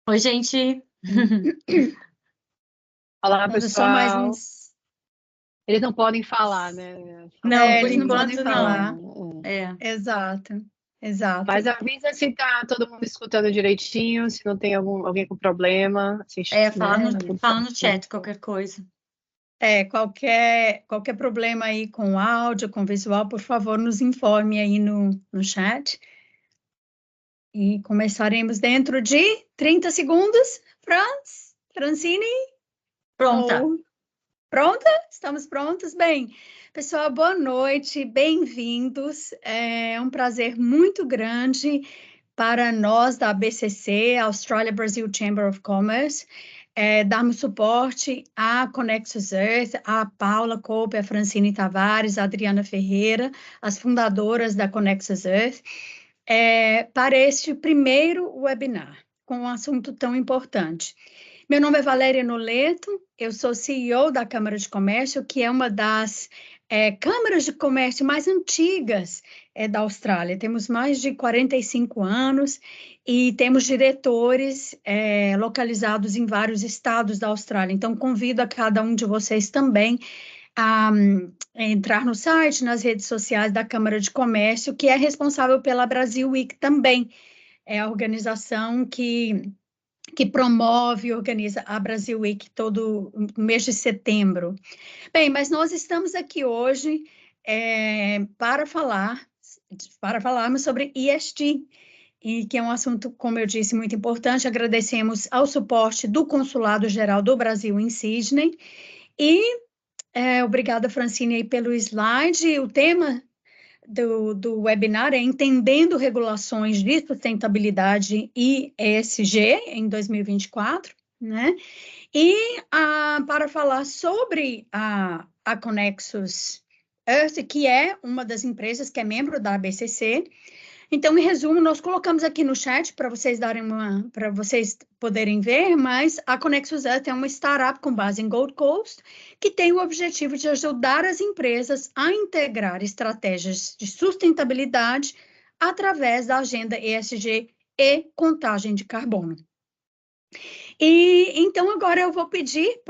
Oi, gente. Olá, Manda só mais pessoal. uns. Eles não podem falar, né? Não, por Eles não enquanto podem não. falar. É. Exato. Mas avisa se tá todo mundo escutando direitinho, se não tem alguém com problema. Fala Né? no chat qualquer coisa. Qualquer problema aí com áudio, com visual, por favor, nos informe aí no chat. E começaremos dentro de 30 segundos. Francine? Pronta. Pronta? Estamos prontos? Bem, pessoal, boa noite, bem-vindos. É um prazer muito grande para nós da ABCC, Australia Brazil Chamber of Commerce, darmos suporte à Connexus Earth, a Paula Coupe, a Francine Tavares, a Adriana Ferreira, as fundadoras da Connexus Earth, para este primeiro webinar com um assunto tão importante. Meu nome é Valéria Noleto, eu sou CEO da Câmara de Comércio, que é uma das câmaras de comércio mais antigas da Austrália. Temos mais de 45 anos e temos diretores localizados em vários estados da Austrália. Então, convido a cada um de vocês também a entrar no site, nas redes sociais da Câmara de Comércio, que é responsável pela Brasil Week também. É a organização que promove e organiza a Brasil Week todo o mês de setembro. Bem, mas nós estamos aqui hoje para falarmos sobre ESG, e que é um assunto, como eu disse, muito importante. Agradecemos ao suporte do Consulado Geral do Brasil em Sydney, e obrigada, Francine, aí pelo slide. O tema do webinar é Entendendo Regulações de Sustentabilidade e ESG em 2024, né? E para falar sobre a Connexus Earth, que é uma das empresas que é membro da ABCC. Então, em resumo, nós colocamos aqui no chat para vocês para vocês poderem ver, mas a Connexus Earth é uma startup com base em Gold Coast, que tem o objetivo de ajudar as empresas a integrar estratégias de sustentabilidade através da agenda ESG e contagem de carbono. E então agora eu vou pedir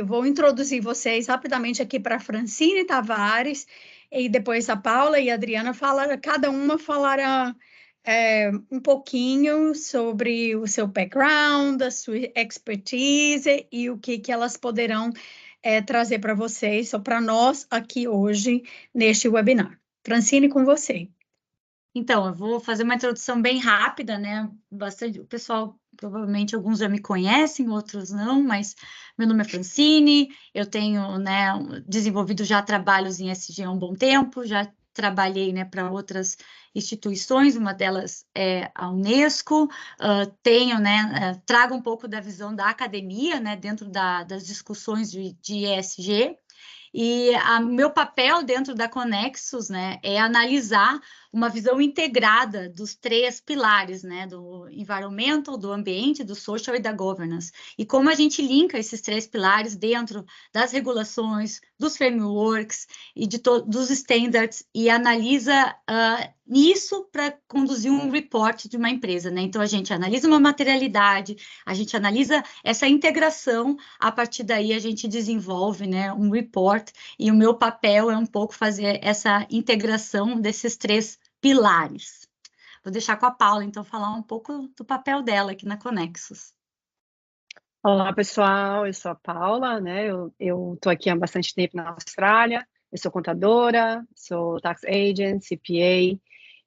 vou introduzir vocês rapidamente aqui para a Francine Tavares, e depois a Paula e a Adriana cada uma falará um pouquinho sobre o seu background, a sua expertise e o que elas poderão trazer para vocês, ou para nós aqui hoje, neste webinar. Francine, com você. Então, eu vou fazer uma introdução bem rápida, né? O pessoal, provavelmente, alguns já me conhecem, outros não, mas meu nome é Francine, eu tenho, né, desenvolvido já trabalhos em ESG há um bom tempo, já trabalhei, né, para outras instituições, uma delas é a Unesco, trago um pouco da visão da academia, né, dentro das discussões de ESG. E meu papel dentro da Connexus, né, é analisar uma visão integrada dos três pilares, né, do environmental, do ambiente, do social e da governance. E como a gente linka esses três pilares dentro das regulações, dos frameworks e dos standards e analisa isso para conduzir um report de uma empresa, né? Então, a gente analisa uma materialidade, a gente analisa essa integração, a partir daí a gente desenvolve, né, um report, e o meu papel é um pouco fazer essa integração desses três pilares. Vou deixar com a Paula, então, falar um pouco do papel dela aqui na Connexus. Olá, pessoal. Eu sou a Paula, né? Eu estou aqui há bastante tempo na Austrália. Eu sou contadora, sou tax agent, CPA,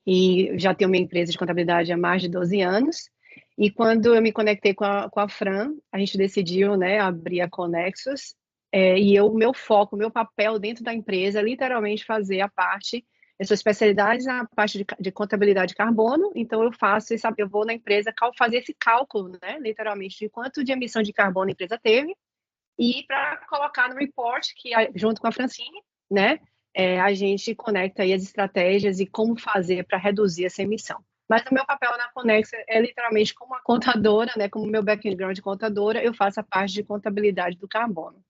e já tenho minha empresa de contabilidade há mais de 12 anos. E quando eu me conectei com a Fran, a gente decidiu, né, abrir a Connexus, e meu foco, meu papel dentro da empresa é literalmente fazer a parte. Eu sou especialidade na parte de contabilidade de carbono, então eu vou na empresa fazer esse cálculo, né, literalmente, de quanto de emissão de carbono a empresa teve, e para colocar no report, que junto com a Francine, né, a gente conecta aí as estratégias e como fazer para reduzir essa emissão. Mas o meu papel na Conex é literalmente como uma contadora, né, como meu background de contadora, eu faço a parte de contabilidade do carbono.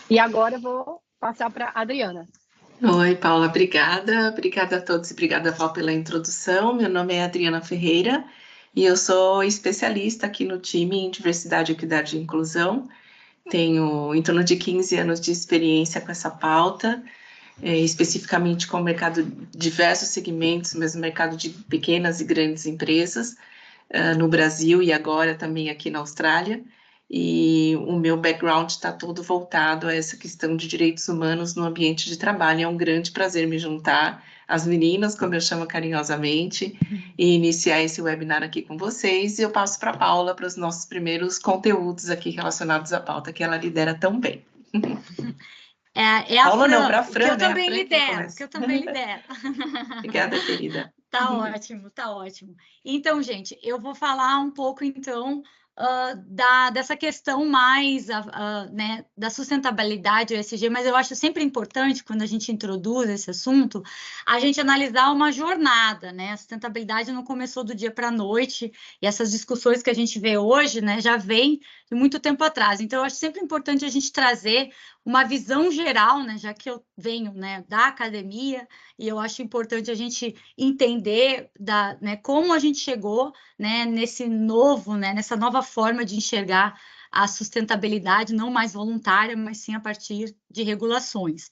E agora eu vou passar para a Adriana. Oi, Paula, obrigada. Obrigada a todos e obrigada, Val, pela introdução. Meu nome é Adriana Ferreira, E eu sou especialista aqui no time em diversidade, equidade e inclusão. Tenho em torno de 15 anos de experiência com essa pauta, especificamente com o mercado de diversos segmentos, mas no mercado de pequenas e grandes empresas, no Brasil e agora também aqui na Austrália. E o meu background está todo voltado a essa questão de direitos humanos no ambiente de trabalho. É um grande prazer me juntar às meninas, como eu chamo carinhosamente, e iniciar esse webinar aqui com vocês. E eu passo para a Paula para os nossos primeiros conteúdos aqui relacionados à pauta que ela lidera tão bem. A Paula Fran, não, para a Fran, que eu né? também lidero, que eu também lidero. Obrigada, querida. Tá ótimo, tá ótimo. Então, gente, eu vou falar um pouco, então, dessa questão mais né, da sustentabilidade ESG, mas eu acho sempre importante, quando a gente introduz esse assunto, a gente analisar uma jornada, né? A sustentabilidade não começou do dia para a noite, e essas discussões que a gente vê hoje, né, já vem de muito tempo atrás. Então, eu acho sempre importante a gente trazer uma visão geral, né, já que eu venho, né, da academia, e eu acho importante a gente entender né, como a gente chegou, né, nessa nova forma de enxergar a sustentabilidade, não mais voluntária, mas sim a partir de regulações.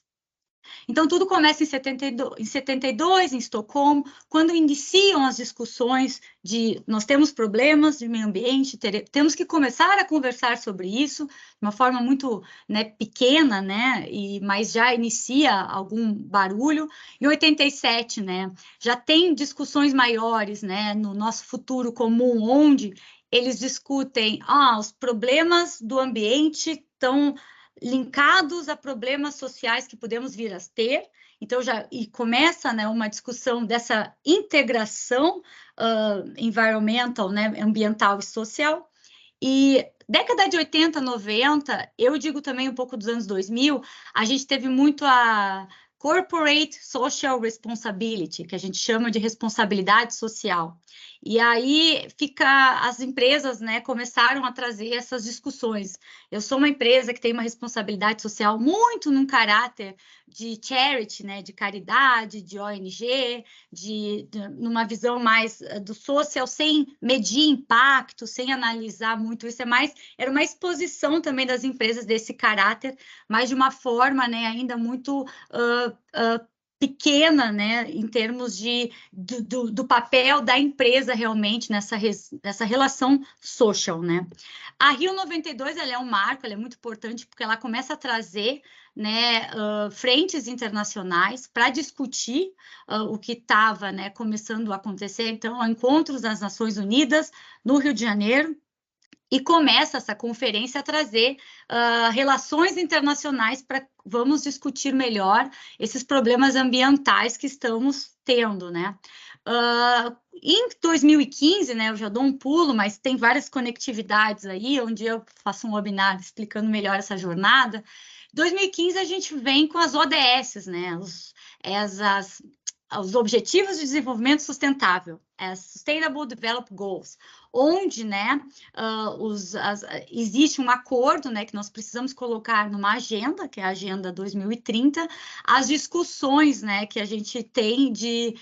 Então, tudo começa em 72, em Estocolmo, quando iniciam as discussões de nós temos problemas de meio ambiente, temos que começar a conversar sobre isso, de uma forma muito, né, pequena, né, mas já inicia algum barulho. Em 87, né, já tem discussões maiores, né, no nosso futuro comum, onde eles discutem os problemas do ambiente estão linkados a problemas sociais que podemos vir a ter. Então, começa, né, uma discussão dessa integração environmental, né, ambiental e social. E década de 80, 90, eu digo também um pouco dos anos 2000, a gente teve muito a Corporate Social Responsibility, que a gente chama de responsabilidade social. E aí as empresas, né, começaram a trazer essas discussões. Eu sou uma empresa que tem uma responsabilidade social muito num caráter de charity, né, de caridade, de ONG, numa visão mais do social, sem medir impacto, sem analisar muito isso. Era uma exposição também das empresas desse caráter, mas de uma forma, né, ainda muito pequena, né, em termos do papel da empresa realmente nessa relação social, né. A Rio 92, ela é um marco, ela é muito importante porque ela começa a trazer, né, frentes internacionais para discutir o que estava, né, começando a acontecer. Então, encontros das Nações Unidas no Rio de Janeiro, e começa essa conferência a trazer relações internacionais para vamos discutir melhor esses problemas ambientais que estamos tendo, né? Em 2015, né, eu já dou um pulo, mas tem várias conectividades aí, onde eu faço um webinar explicando melhor essa jornada. Em 2015, a gente vem com as ODS, né, os Objetivos de Desenvolvimento Sustentável, Sustainable Development Goals, onde, né, existe um acordo, né, que nós precisamos colocar numa agenda, que é a Agenda 2030, as discussões, né, que a gente tem de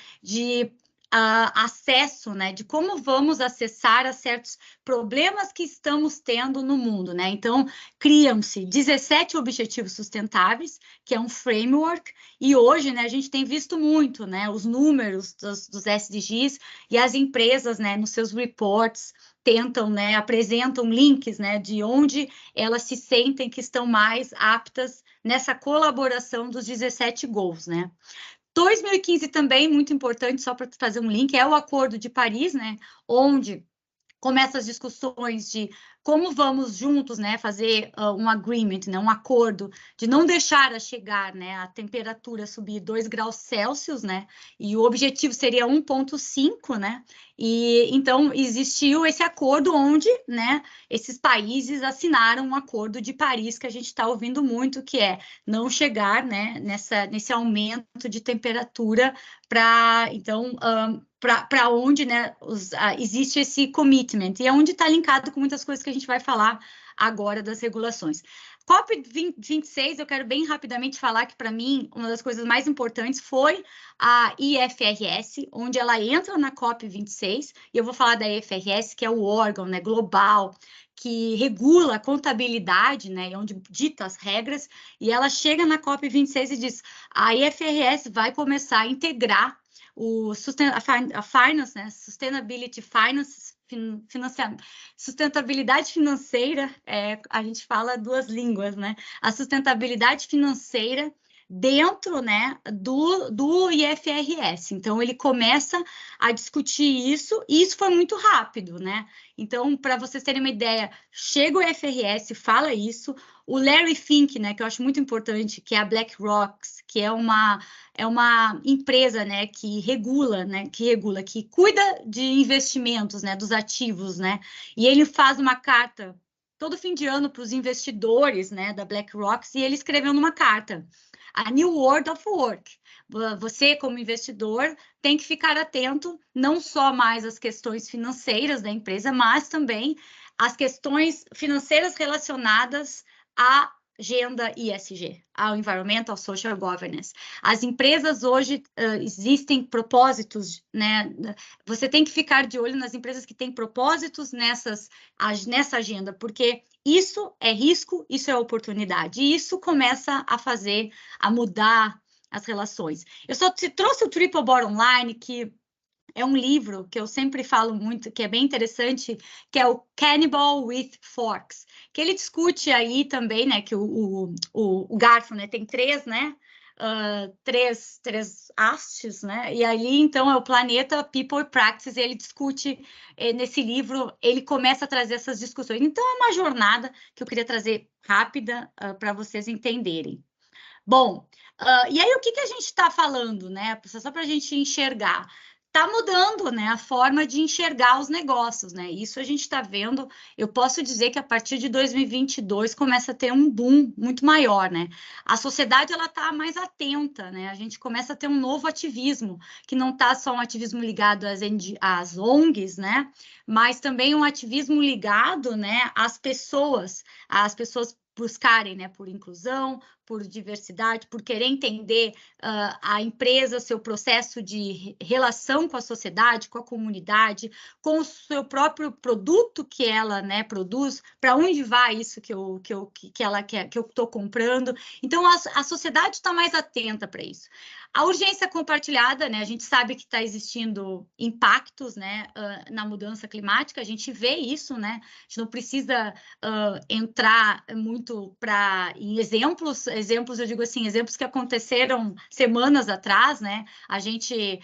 acesso, né, de como vamos acessar a certos problemas que estamos tendo no mundo, né? Então, criam-se 17 objetivos sustentáveis, que é um framework, e hoje, né, a gente tem visto muito, né, os números dos SDGs e as empresas, né, nos seus reports, tentam, né, apresentam links, né, de onde elas se sentem que estão mais aptas nessa colaboração dos 17 goals, né? 2015 também, muito importante, só para fazer um link, é o Acordo de Paris, né, onde começam as discussões de como vamos juntos, né, fazer um agreement, né, um acordo de não deixar chegar, né, a temperatura subir 2 graus Celsius, né, e o objetivo seria 1,5, né, e então existiu esse acordo onde, né, esses países assinaram um acordo de Paris que a gente está ouvindo muito, que é não chegar, né, nesse aumento de temperatura então, para onde, né, existe esse commitment, e é onde está linkado com muitas coisas que a gente vai falar agora das regulações. COP26, eu quero bem rapidamente falar que, para mim, uma das coisas mais importantes foi a IFRS, onde ela entra na COP26, e eu vou falar da IFRS, que é o órgão, né, global, que regula a contabilidade, né, onde dita as regras, e ela chega na COP26 e diz, a IFRS vai começar a integrar a finance, né, Sustainability Finance, sustentabilidade financeira, a gente fala duas línguas, né? A sustentabilidade financeira dentro, né, do IFRS. Então, ele começa a discutir isso, e isso foi muito rápido, né? Então, para vocês terem uma ideia, chega o IFRS, fala isso, o Larry Fink, né, que eu acho muito importante, que é a BlackRock, que é uma empresa, né, que cuida de investimentos, né, dos ativos, né, e ele faz uma carta todo fim de ano para os investidores, né, da BlackRock, e ele escreveu numa carta, a New World of Work. Você, como investidor, tem que ficar atento não só mais às questões financeiras da empresa, mas também às questões financeiras relacionadas à agenda ESG, ao Environmental Social Governance. As empresas hoje existem propósitos, né? Você tem que ficar de olho nas empresas que têm propósitos nessa agenda, porque isso é risco, isso é oportunidade, e isso começa a mudar as relações. Eu só trouxe o Triple Bottom Line, que é um livro que eu sempre falo muito, que é bem interessante, que é o Cannibal with Forks, que ele discute aí também, né, que o garfo, né, tem três, né, três hastes, né, e ali, então, é o planeta, people e practice, e ele discute nesse livro, ele começa a trazer essas discussões. Então, é uma jornada que eu queria trazer rápida para vocês entenderem. Bom, e aí o que a gente está falando, né, só para a gente enxergar? Está mudando, né, a forma de enxergar os negócios, né? Isso a gente está vendo. Eu posso dizer que a partir de 2022 começa a ter um boom muito maior, né? A sociedade ela está mais atenta, né? A gente começa a ter um novo ativismo, que não está só um ativismo ligado às ONGs, né? Mas também um ativismo ligado, né, às pessoas buscarem, né, por inclusão, por diversidade, por querer entender a empresa, seu processo de relação com a sociedade, com a comunidade, com o seu próprio produto que ela, né, produz, para onde vai isso que eu estou comprando. Então, a sociedade está mais atenta para isso. A urgência compartilhada, né, a gente sabe que está existindo impactos, né, na mudança climática, a gente vê isso, né, a gente não precisa entrar muito em exemplos, eu digo assim, exemplos que aconteceram semanas atrás, né, a gente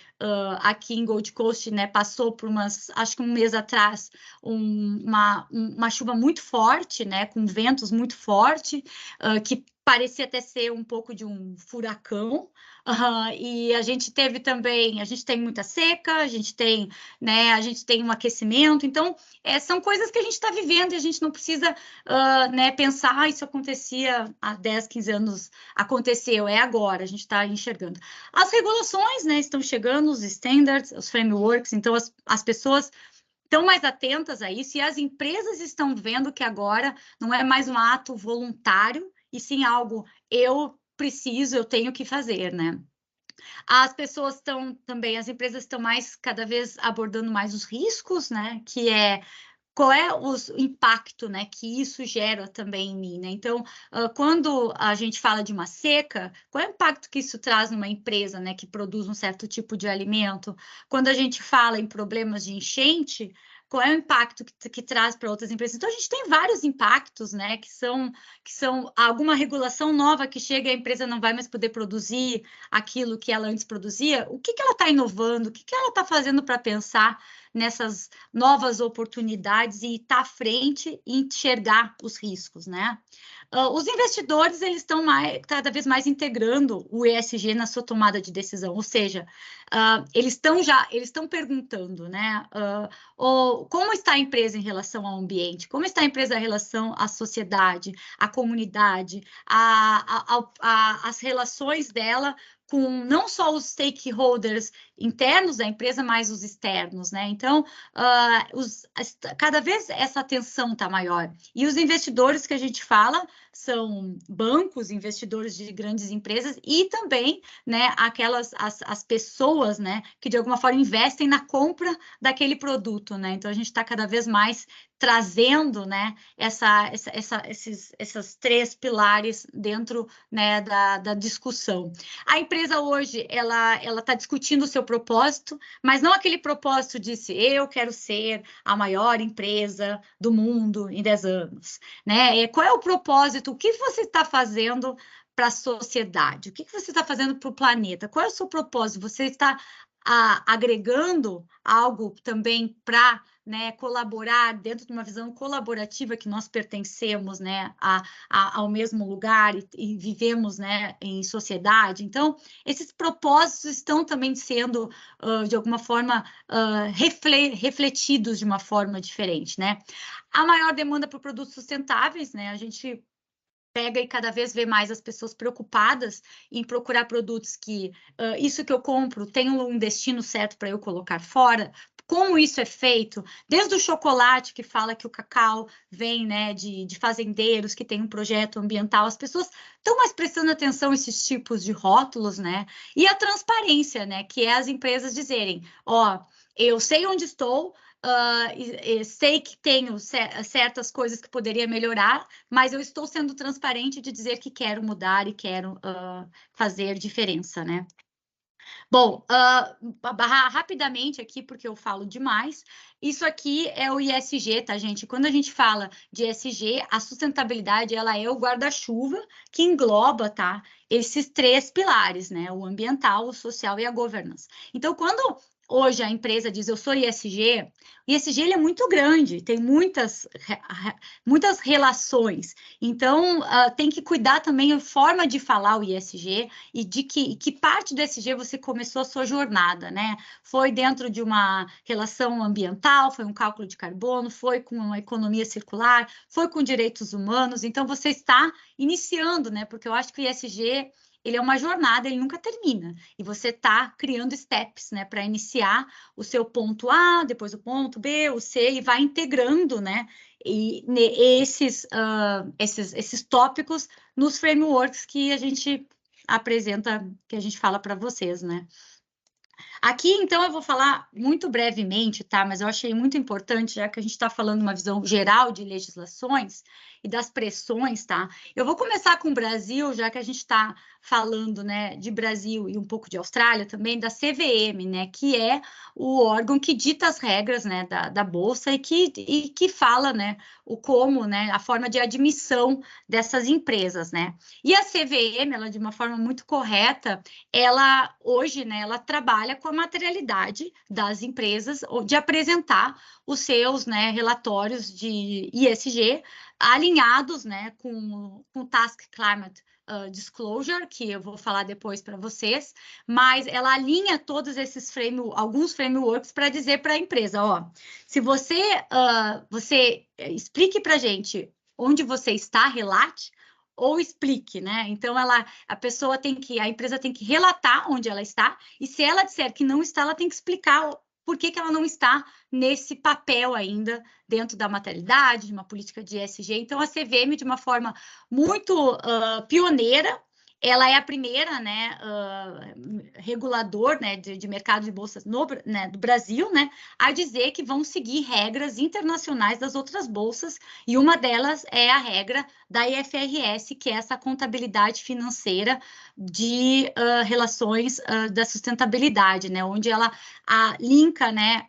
aqui em Gold Coast, né, passou por acho que um mês atrás, uma chuva muito forte, né, com ventos muito fortes, que parecia até ser um pouco de um furacão, e a gente teve também, a gente tem muita seca, a gente tem um aquecimento, então são coisas que a gente está vivendo e a gente não precisa né, pensar, isso acontecia há 10, 15 anos, aconteceu, é agora, a gente está enxergando. As regulações, né, estão chegando, os standards, os frameworks, então as pessoas estão mais atentas a isso e as empresas estão vendo que agora não é mais um ato voluntário, e sim algo eu tenho que fazer, né? As pessoas também, as empresas estão cada vez abordando mais os riscos, né? Que qual é o impacto, né, que isso gera também em mim, né? Então, quando a gente fala de uma seca, qual é o impacto que isso traz numa empresa, né, que produz um certo tipo de alimento? Quando a gente fala em problemas de enchente, qual é o impacto que traz para outras empresas? Então, a gente tem vários impactos, né, que são alguma regulação nova que chega e a empresa não vai mais poder produzir aquilo que ela antes produzia. O que ela está inovando? O que ela está fazendo para pensar nessas novas oportunidades e estar à frente e enxergar os riscos, né? Os investidores, eles estão cada vez mais integrando o ESG na sua tomada de decisão, ou seja, eles estão perguntando, né? Como está a empresa em relação ao ambiente? Como está a empresa em relação à sociedade, à comunidade, às relações dela com não só os stakeholders internos da empresa, mas os externos, né? Então, cada vez essa atenção está maior. E os investidores que a gente fala são bancos, investidores de grandes empresas e também, né, as pessoas, né, que de alguma forma investem na compra daquele produto, né? Então a gente está cada vez mais trazendo, né, esses 3 pilares dentro, né, da discussão. A empresa hoje, ela está discutindo o seu propósito, mas não aquele propósito de eu quero ser a maior empresa do mundo em 10 anos, né? Qual é o propósito? O que você está fazendo para a sociedade? O que você está fazendo para o planeta? Qual é o seu propósito? Você está agregando algo também para, né, colaborar dentro de uma visão colaborativa que nós pertencemos, né, ao mesmo lugar e vivemos, né, em sociedade. Então, esses propósitos estão também sendo, de alguma forma, refletidos de uma forma diferente, né? A maior demanda por produtos sustentáveis, né? A gente pega e cada vez vê mais as pessoas preocupadas em procurar produtos que isso que eu compro tem um destino certo para eu colocar fora. Como isso é feito? Desde o chocolate, que fala que o cacau vem, né, de fazendeiros que tem um projeto ambiental, as pessoas estão mais prestando atenção a esses tipos de rótulos, né? E a transparência, né, que é as empresas dizerem, ó, eu sei onde estou, sei que tenho certas coisas que poderia melhorar, mas eu estou sendo transparente de dizer que quero mudar e quero fazer diferença, né? Bom, rapidamente aqui, porque eu falo demais, isso aqui é o ISG, tá, gente? Quando a gente fala de ESG, a sustentabilidade, ela é o guarda-chuva que engloba, tá, esses 3 pilares, né? O ambiental, o social e a governance. Então, quando hoje a empresa diz, eu sou ISG, o ISG ele é muito grande, tem muitas relações. Então, tem que cuidar também a forma de falar o ISG e de que parte do ESG você começou a sua jornada, né? Foi dentro de uma relação ambiental, foi um cálculo de carbono, foi com uma economia circular, foi com direitos humanos. Então, você está iniciando, né? Porque eu acho que o ISG ele é uma jornada, ele nunca termina. E você está criando steps, né, para iniciar o seu ponto A, depois o ponto B, o C, e vai integrando, né, esses tópicos nos frameworks que a gente apresenta, que a gente fala para vocês, né. Aqui, então, eu vou falar muito brevemente, tá? Mas eu achei muito importante, já que a gente está falando uma visão geral de legislações e das pressões, tá? Eu vou começar com o Brasil, já que a gente está falando, né, de Brasil e um pouco de Austrália também, da CVM, né, que é o órgão que dita as regras, né, da Bolsa e que fala, né, o como, né, a forma de admissão dessas empresas, né? E a CVM, ela, de uma forma muito correta, ela, hoje, né, ela trabalha com a materialidade das empresas, de apresentar os seus, né, relatórios de ESG alinhados, né, com o Task Climate Disclosure, que eu vou falar depois para vocês, mas ela alinha todos esses alguns frameworks para dizer para a empresa, ó, se você explique para a gente onde você está, relate, ou explique, né? Então, a empresa tem que relatar onde ela está, e se ela disser que não está, ela tem que explicar por que ela não está nesse papel ainda dentro da materialidade, de uma política de ESG. Então, a CVM, de uma forma muito pioneira, ela é a primeira, né, regulador, né, de mercado de bolsas né, do Brasil, né, a dizer que vão seguir regras internacionais das outras bolsas, e uma delas é a regra da IFRS, que é essa contabilidade financeira de relações da sustentabilidade, né, onde ela linka, né,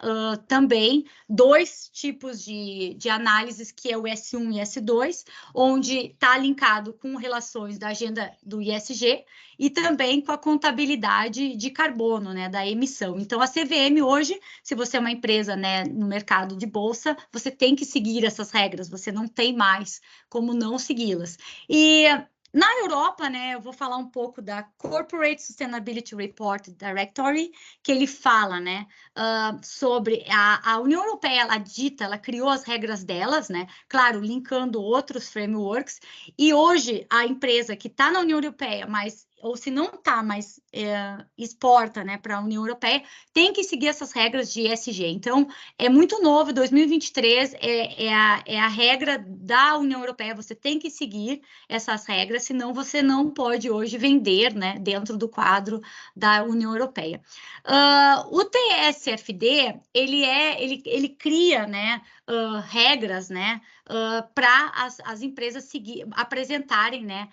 também 2 tipos de análises, que é o S1 e S2, onde está linkado com relações da agenda do ISG e também com a contabilidade de carbono, né, da emissão. Então, a CVM hoje, se você é uma empresa, né, no mercado de bolsa, você tem que seguir essas regras, você não tem mais como não segui-las. E na Europa, né, eu vou falar um pouco da Corporate Sustainability Report Directory, que ele fala, né, sobre a União Europeia, ela criou as regras delas, né, claro, linkando outros frameworks, e hoje a empresa que está na União Europeia, mas ou se não está, mas exporta, né, para a União Europeia, tem que seguir essas regras de ESG. Então, é muito novo, 2023 é a regra da União Europeia, você tem que seguir essas regras, senão você não pode hoje vender, né, dentro do quadro da União Europeia. O TSFD, ele cria, né, regras, né, para as empresas apresentarem, né,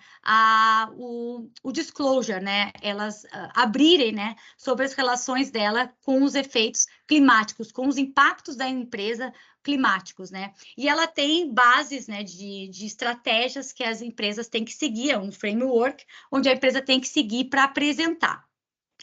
o disclosure, né, elas abrirem, né, sobre as relações dela com os efeitos climáticos, com os impactos da empresa climáticos, né, e ela tem bases, né, de estratégias que as empresas têm que seguir, é um framework onde a empresa tem que seguir para apresentar.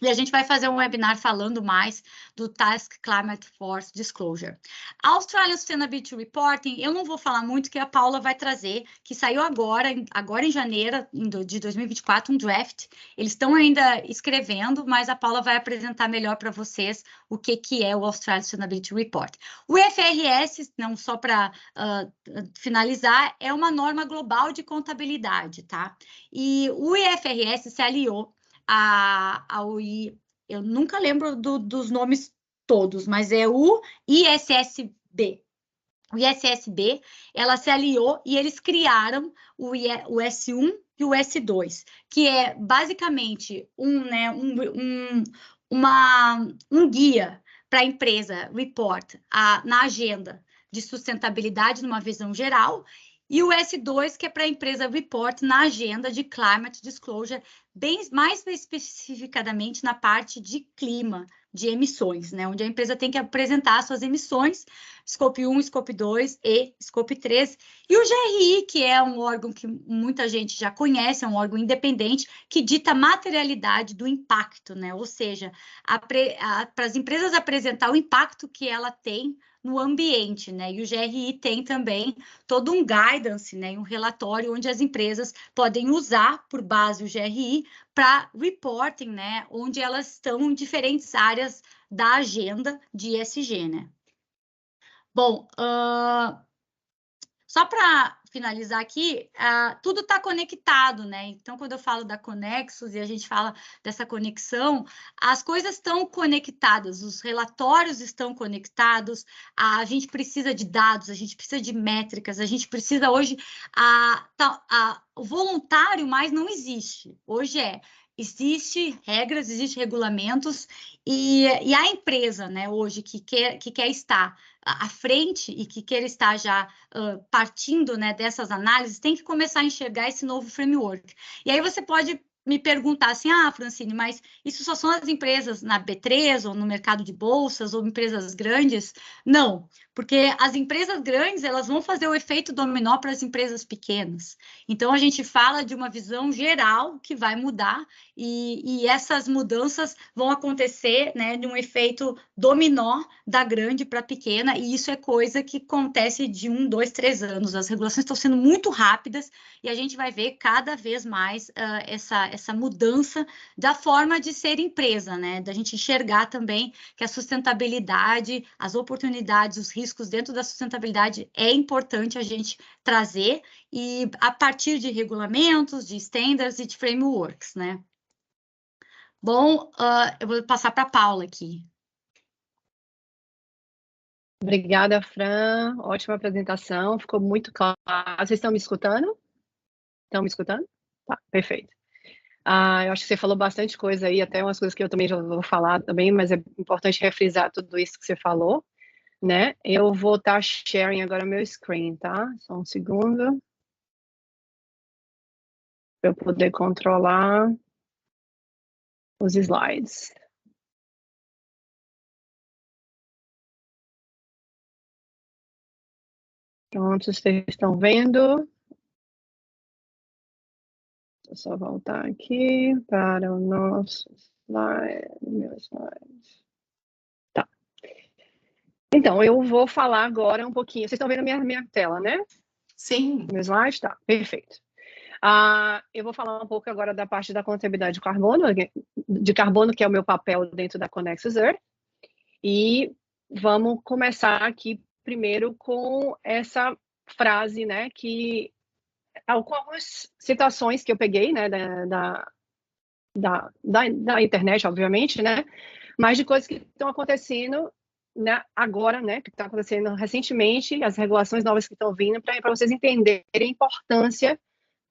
E a gente vai fazer um webinar falando mais do Task Climate Force Disclosure. Australian Sustainability Reporting, eu não vou falar muito, que a Paula vai trazer, que saiu agora em janeiro de 2024, um draft. Eles estão ainda escrevendo, mas a Paula vai apresentar melhor para vocês o que é o Australian Sustainability Report. O IFRS, não só para finalizar, é uma norma global de contabilidade, tá? E o IFRS se aliou eu nunca lembro dos nomes todos, mas é o ISSB. O ISSB, ela se aliou e eles criaram o S1 e o S2, que é basicamente um guia para a empresa report na agenda de sustentabilidade numa visão geral, e o S2, que é para a empresa report na agenda de climate disclosure, mais especificadamente na parte de clima, de emissões, né? Onde a empresa tem que apresentar suas emissões, Scope 1, Scope 2 e Scope 3. E o GRI, que é um órgão que muita gente já conhece, é um órgão independente, que dita a materialidade do impacto, né? Ou seja, para as empresas apresentar o impacto que ela tem no ambiente, né? E o GRI tem também todo um guidance, né? Um relatório onde as empresas podem usar por base o GRI para reporting, né? Onde elas estão em diferentes áreas da agenda de ESG, né? Bom, só para finalizar aqui, tudo está conectado, né? Então, quando eu falo da Connexus e a gente fala dessa conexão, as coisas estão conectadas, os relatórios estão conectados, a gente precisa de dados, a gente precisa de métricas, a gente precisa hoje... o voluntário mais não existe. Hoje existe regras, existe regulamentos, e a empresa, né, hoje, que quer estar à frente e que quer estar já partindo, né, dessas análises, tem que começar a enxergar esse novo framework. E aí você pode me perguntar assim, Francine, mas isso só são as empresas na B3 ou no mercado de bolsas ou empresas grandes? Não, porque as empresas grandes, elas vão fazer o efeito dominó para as empresas pequenas. Então, a gente fala de uma visão geral que vai mudar e essas mudanças vão acontecer, né, de um efeito dominó da grande para a pequena, e isso é coisa que acontece de 1, 2, 3 anos. As regulações estão sendo muito rápidas e a gente vai ver cada vez mais essa mudança da forma de ser empresa, né? Da gente enxergar também que a sustentabilidade, as oportunidades, os riscos dentro da sustentabilidade é importante a gente trazer, e a partir de regulamentos, de standards e de frameworks, né? Bom, eu vou passar para a Paula aqui. Obrigada, Fran. Ótima apresentação, ficou muito claro. Vocês estão me escutando? Estão me escutando? Tá, perfeito. Eu acho que você falou bastante coisa aí, até umas coisas que eu também já vou falar também, mas é importante refrisar tudo isso que você falou, né? Eu vou estar sharing agora meu screen, tá? Só um segundo. Para eu poder controlar os slides. Pronto, vocês estão vendo? Vou só voltar aqui para o nosso slide, meu slide. Tá. Então, eu vou falar agora um pouquinho. Vocês estão vendo minha tela, né? Sim. Meu slide? Tá, perfeito. Eu vou falar um pouco agora da parte da contabilidade de carbono, que é o meu papel dentro da Connexus Earth. E vamos começar aqui primeiro com essa frase, né, com algumas citações que eu peguei, né, da internet, obviamente, né? Mas de coisas que estão acontecendo, né, agora, né, que está acontecendo recentemente, as regulações novas que estão vindo, para vocês entenderem a importância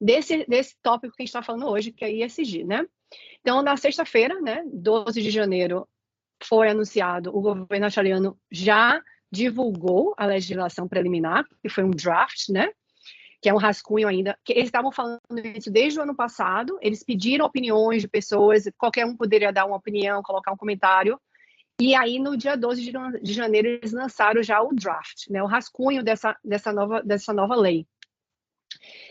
desse tópico que a gente está falando hoje, que é ESG, né? Então, na sexta-feira, né, 12 de janeiro, foi anunciado, o governo australiano já divulgou a legislação preliminar, que foi um draft, né? Que é um rascunho ainda, que eles estavam falando isso desde o ano passado, eles pediram opiniões de pessoas, qualquer um poderia dar uma opinião, colocar um comentário, e aí no dia 12 de janeiro eles lançaram já o draft, né, o rascunho dessa nova lei.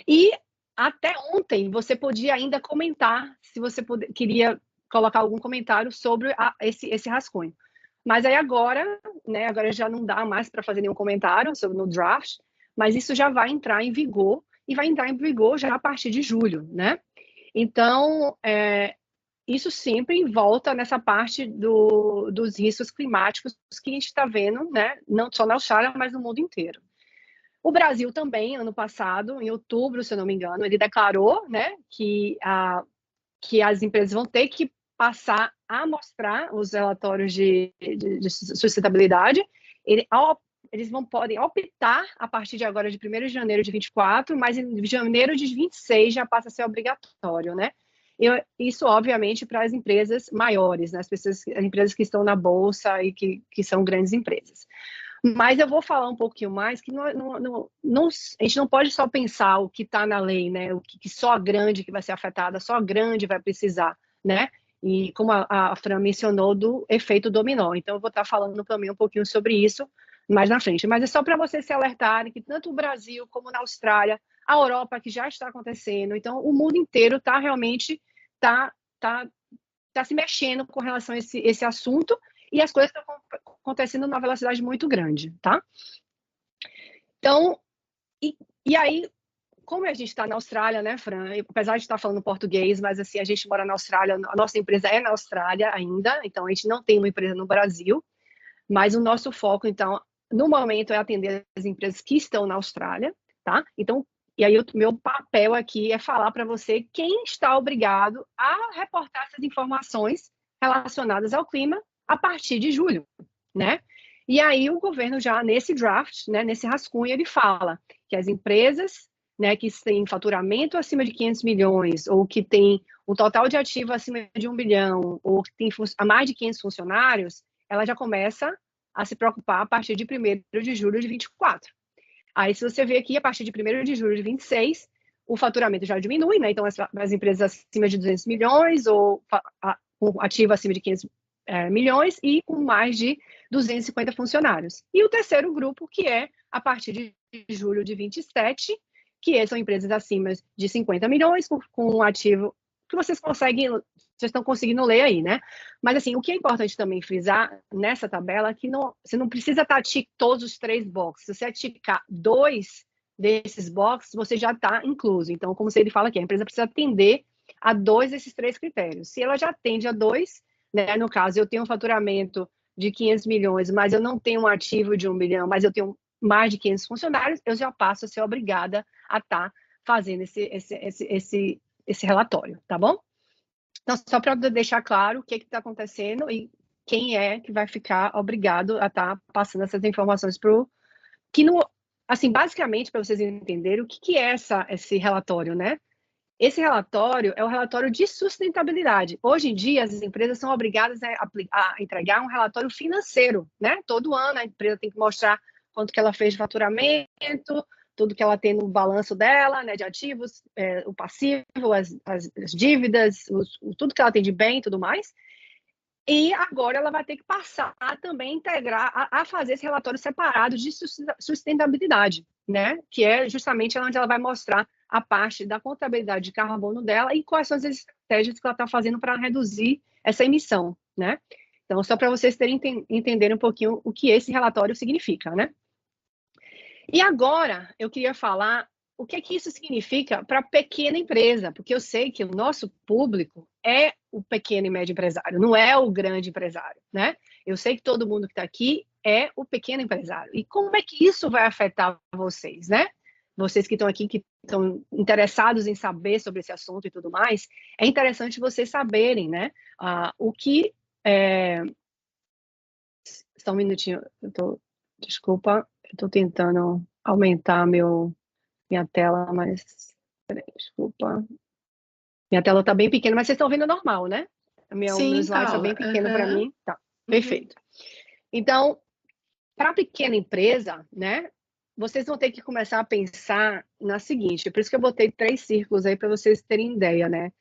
E até ontem você podia ainda comentar, se você queria colocar algum comentário sobre esse rascunho. Mas aí agora, né, agora já não dá mais para fazer nenhum comentário no draft, mas isso já vai entrar em vigor, e vai entrar em vigor já a partir de julho, né? Então, isso sempre volta nessa parte dos riscos climáticos que a gente está vendo, né? Não só na Austrália, mas no mundo inteiro. O Brasil também, ano passado, em outubro, se eu não me engano, ele declarou, né, que as empresas vão ter que passar a mostrar os relatórios de sustentabilidade. Eles podem optar a partir de agora, de 1º de janeiro de 24, mas em janeiro de 26 já passa a ser obrigatório, né? Isso, obviamente, para as empresas maiores, né? As empresas que estão na bolsa e que são grandes empresas. Mas eu vou falar um pouquinho mais, que a gente não pode só pensar o que está na lei, né? O que só a grande que vai ser afetada, só a grande vai precisar, né? E como a Fran mencionou, do efeito dominó. Então, eu vou estar falando também um pouquinho sobre isso mais na frente. Mas é só para vocês se alertarem que tanto o Brasil como na Austrália, a Europa, que já está acontecendo, então o mundo inteiro está realmente se mexendo com relação a esse assunto, e as coisas estão acontecendo numa velocidade muito grande, tá? Então, e aí, como a gente está na Austrália, né, Fran? Apesar de estar falando português, mas assim, a gente mora na Austrália, a nossa empresa é na Austrália ainda, então a gente não tem uma empresa no Brasil, mas o nosso foco, então, no momento é atender as empresas que estão na Austrália, tá? Então, e aí o meu papel aqui é falar para você quem está obrigado a reportar essas informações relacionadas ao clima a partir de julho, né? E aí o governo já, nesse draft, né, nesse rascunho, ele fala que as empresas, né, que têm faturamento acima de 500 milhões, ou que têm um total de ativo acima de 1 bilhão, ou que tem mais de 500 funcionários, ela já começa a se preocupar a partir de 1º de julho de 24. Aí, se você vê aqui, a partir de 1º de julho de 26, o faturamento já diminui, né? Então, as empresas acima de 200 milhões, ou com ativo acima de 500 milhões, e com mais de 250 funcionários. E o terceiro grupo, que é a partir de julho de 27, que são empresas acima de 50 milhões, com um ativo que vocês estão conseguindo ler aí, né? Mas, assim, o que é importante também frisar nessa tabela é que você não precisa ticando todos os 3 boxes. Se você ticar 2 desses boxes, você já está incluso. Então, como ele fala aqui, a empresa precisa atender a 2 desses 3 critérios. Se ela já atende a 2, né? No caso, eu tenho um faturamento de 500 milhões, mas eu não tenho um ativo de 1 bilhão, mas eu tenho mais de 500 funcionários, eu já passo a ser obrigada a estar fazendo esse relatório, tá bom? Então, só para deixar claro o que está acontecendo e quem é que vai ficar obrigado a estar passando essas informações para o... Assim, basicamente, para vocês entenderem o que é esse relatório, né? Esse relatório é o relatório de sustentabilidade. Hoje em dia, as empresas são obrigadas a entregar um relatório financeiro, né? Todo ano a empresa tem que mostrar quanto que ela fez de faturamento, tudo que ela tem no balanço dela, né, de ativos, o passivo, as dívidas, tudo que ela tem de bem e tudo mais. E agora ela vai ter que passar a também integrar, a fazer esse relatório separado de sustentabilidade, né? Que é justamente onde ela vai mostrar a parte da contabilidade de carbono dela e quais são as estratégias que ela está fazendo para reduzir essa emissão, né? Então, só para vocês entenderem um pouquinho o que esse relatório significa, né? E agora, eu queria falar o que isso significa para a pequena empresa, porque eu sei que o nosso público é o pequeno e médio empresário, não é o grande empresário, né? Eu sei que todo mundo que está aqui é o pequeno empresário. E como é que isso vai afetar vocês, né? vocês que estão aqui, que estão interessados em saber sobre esse assunto e tudo mais, é interessante vocês saberem, né? O que... Só um minutinho, desculpa, eu estou tentando aumentar minha tela, mas... Peraí, desculpa. Minha tela está bem pequena, mas vocês estão vendo normal, né? Meu slide está bem pequeno para mim. Tá, perfeito. Então, para pequena empresa, né? Vocês vão ter que começar a pensar na seguinte, por isso que eu botei 3 círculos aí para vocês terem ideia, né?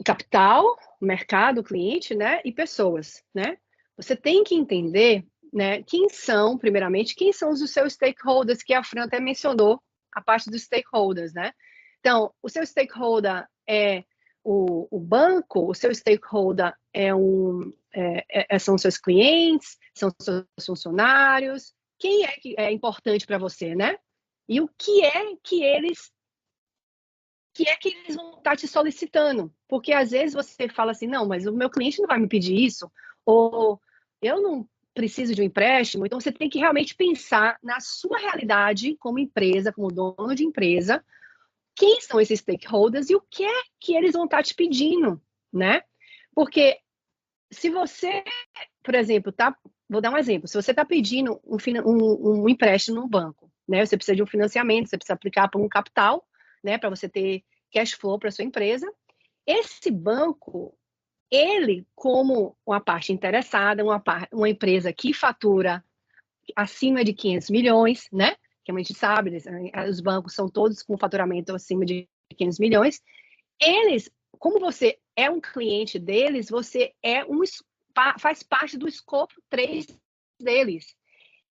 Capital, mercado, cliente, né? E pessoas, né? Você tem que entender, né? Primeiramente, quem são os seus stakeholders, que a Fran até mencionou, a parte dos stakeholders, né? Então, o seu stakeholder é o banco, o seu stakeholder são seus clientes, são seus funcionários. Quem é que é importante para você, né? E o que é que eles vão estar te solicitando? Porque às vezes você fala assim, não, mas o meu cliente não vai me pedir isso, ou eu não preciso de um empréstimo. Então você tem que realmente pensar na sua realidade como empresa, como dono de empresa, quem são esses stakeholders e o que é que eles vão estar te pedindo, né? Porque se você, por exemplo, vou dar um exemplo, se você está pedindo um empréstimo no banco, né? Você precisa de um financiamento, você precisa aplicar por um capital, né? Para você ter cash flow para sua empresa. Esse banco, ele, como uma parte interessada, uma empresa que fatura acima de 500 milhões, né? Que a gente sabe, os bancos são todos com faturamento acima de 500 milhões. Eles, como você é um cliente deles, você faz parte do escopo 3 deles.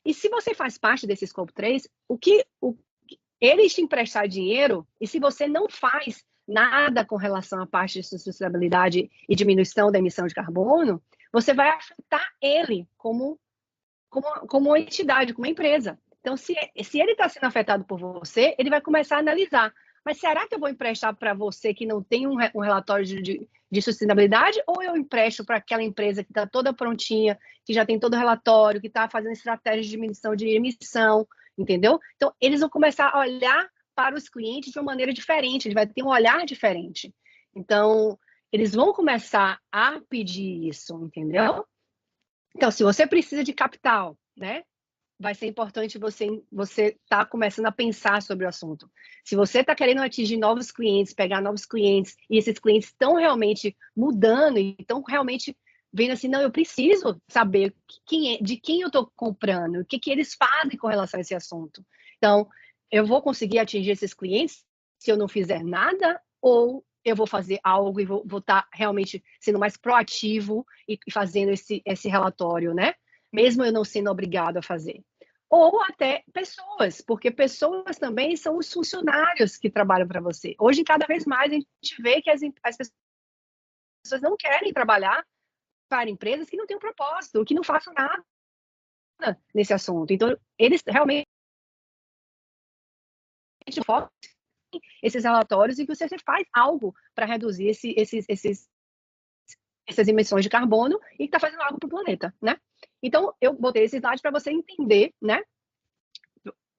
E se você faz parte desse escopo 3, eles te emprestar dinheiro, e se você não faz nada com relação à parte de sustentabilidade e diminuição da emissão de carbono, você vai afetar ele como uma entidade, como uma empresa. Então, se ele está sendo afetado por você, ele vai começar a analisar. Mas será que eu vou emprestar para você que não tem um relatório de sustentabilidade, ou eu empresto para aquela empresa que está toda prontinha, que já tem todo o relatório, que está fazendo estratégia de diminuição de emissão, entendeu? Então, eles vão começar a olhar para os clientes de uma maneira diferente, ele vai ter um olhar diferente. Então, eles vão começar a pedir isso, entendeu? Então, se você precisa de capital, né? Vai ser importante você tá começando a pensar sobre o assunto. Se você está querendo atingir novos clientes, pegar novos clientes, e esses clientes estão realmente mudando e estão realmente vendo assim, não, eu preciso saber de quem eu estou comprando, o que eles fazem com relação a esse assunto. Então, eu vou conseguir atingir esses clientes se eu não fizer nada, ou eu vou fazer algo e vou estar realmente sendo mais proativo e fazendo esse relatório, né? Mesmo eu não sendo obrigado a fazer. Ou até pessoas, porque pessoas também são os funcionários que trabalham para você. Hoje, cada vez mais, a gente vê que as pessoas não querem trabalhar para empresas que não têm um propósito, que não façam nada nesse assunto. Então, eles realmente focam esses relatórios e que você faz algo para reduzir essas emissões de carbono e que está fazendo algo para o planeta, né? Então, eu botei esse slide para você entender, né?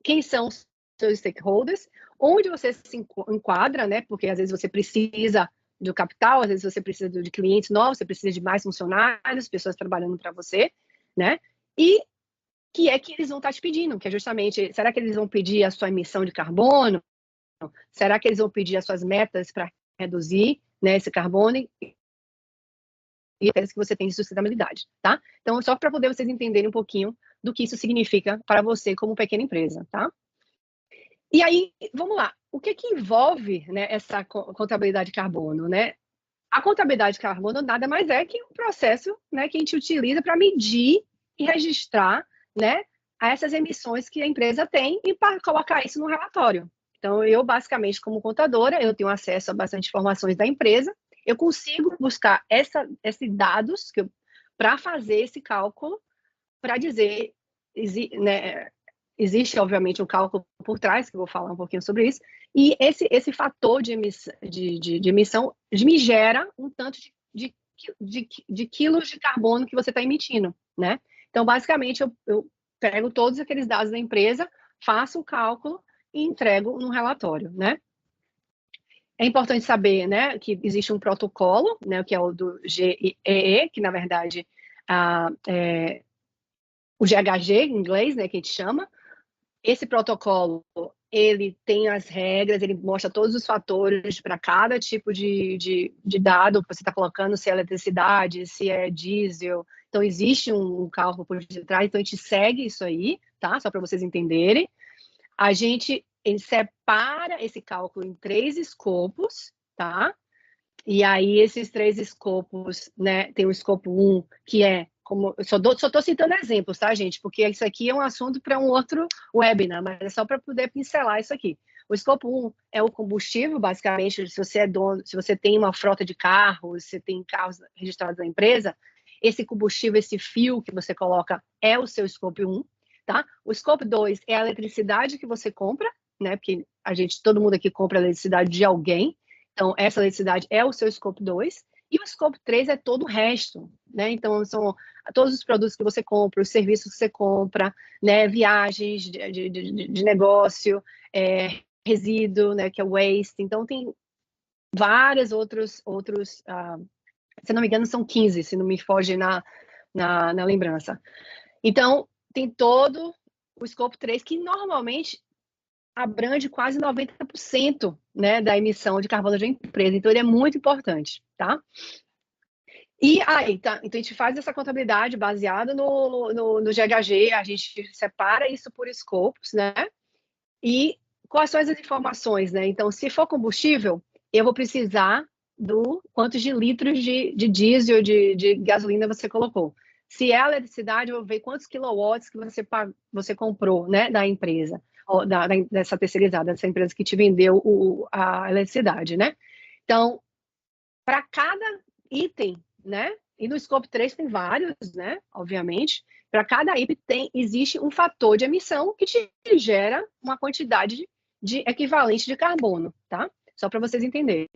Quem são os seus stakeholders, onde você se enquadra, né? Porque às vezes você precisa do capital, às vezes você precisa de clientes novos, você precisa de mais funcionários, pessoas trabalhando para você, né? E que é que eles vão estar te pedindo, que é justamente, será que eles vão pedir a sua emissão de carbono? Será que eles vão pedir as suas metas para reduzir, né, esse carbono e metas que você tem de sustentabilidade, tá? Então, só para poder vocês entenderem um pouquinho do que isso significa para você como pequena empresa, tá? E aí, vamos lá. O que envolve, né, essa contabilidade de carbono, né? A contabilidade de carbono nada mais é que um processo, né, que a gente utiliza para medir e registrar, né, essas emissões que a empresa tem e para colocar isso no relatório. Então, eu, basicamente, como contadora, eu tenho acesso a bastante informações da empresa, eu consigo buscar esses dados para fazer esse cálculo, para dizer, né, existe, obviamente, um cálculo por trás, que eu vou falar um pouquinho sobre isso, e esse fator de emissão me gera um tanto de quilos de carbono que você está emitindo, né? Então, basicamente, eu pego todos aqueles dados da empresa, faço o cálculo e entrego num relatório, né? É importante saber, né, que existe um protocolo, né, que é o do GEE, que na verdade o GHG em inglês, né, que a gente chama. Esse protocolo, ele tem as regras, ele mostra todos os fatores para cada tipo de dado que você está colocando, se é eletricidade, se é diesel. Então, existe um cálculo por detrás, então a gente segue isso aí, tá? Só para vocês entenderem. Ele separa esse cálculo em 3 escopos, tá? E aí, esses 3 escopos, né? Tem o escopo 1, que é como... Só estou citando exemplos, tá, gente? Porque isso aqui é um assunto para um outro webinar, mas é só para poder pincelar isso aqui. O escopo 1 é o combustível, basicamente, se você é dono, se você tem uma frota de carros, se tem carros registrados na empresa, esse combustível, esse fio que você coloca é o seu escopo 1, tá? O escopo 2 é a eletricidade que você compra, né? Porque todo mundo aqui compra a eletricidade de alguém. Então, essa eletricidade é o seu escopo 2. E o escopo 3 é todo o resto, né? Então, são todos os produtos que você compra, os serviços que você compra, né? Viagens de negócio, resíduo, né? Que é waste. Então, tem vários outros se não me engano, são 15, se não me foge na lembrança. Então, tem todo o escopo 3, que normalmente abrange quase 90%, né, da emissão de carbono de uma empresa. Então, ele é muito importante, tá? E aí, tá? Então, a gente faz essa contabilidade baseada no GHG, a gente separa isso por escopos, né? E quais são as informações, né? Então, se for combustível, eu vou precisar do quantos de litros de diesel, de gasolina você colocou. Se é eletricidade, eu vou ver quantos quilowatts que você comprou, né, da empresa, ou dessa terceirizada, dessa empresa que te vendeu a eletricidade, né? Então, para cada item, né? E no Scope 3 tem vários, né? Obviamente. Para cada item existe um fator de emissão que te gera uma quantidade de equivalente de carbono, tá? Só para vocês entenderem.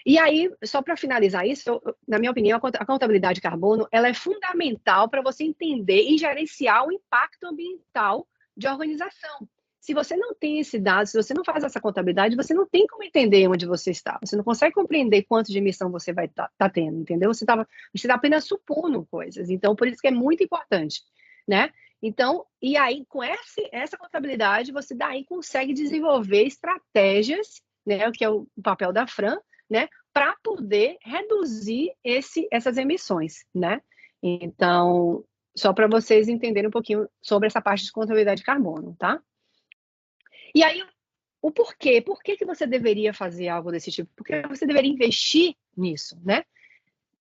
E aí, só para finalizar isso, na minha opinião, a contabilidade de carbono ela é fundamental para você entender e gerenciar o impacto ambiental de organização. Se você não tem esse dado, se você não faz essa contabilidade, você não tem como entender onde você está. Você não consegue compreender quanto de emissão você vai tá tendo, entendeu? Você tá apenas supondo coisas. Então, por isso que é muito importante, né? Então, e aí, com essa contabilidade, você daí consegue desenvolver estratégias, né? O que é o papel da Fran, né? Para poder reduzir essas emissões, né? Então, só para vocês entenderem um pouquinho sobre essa parte de contabilidade de carbono, tá? E aí, o porquê? Por que você deveria fazer algo desse tipo? Porque você deveria investir nisso, né?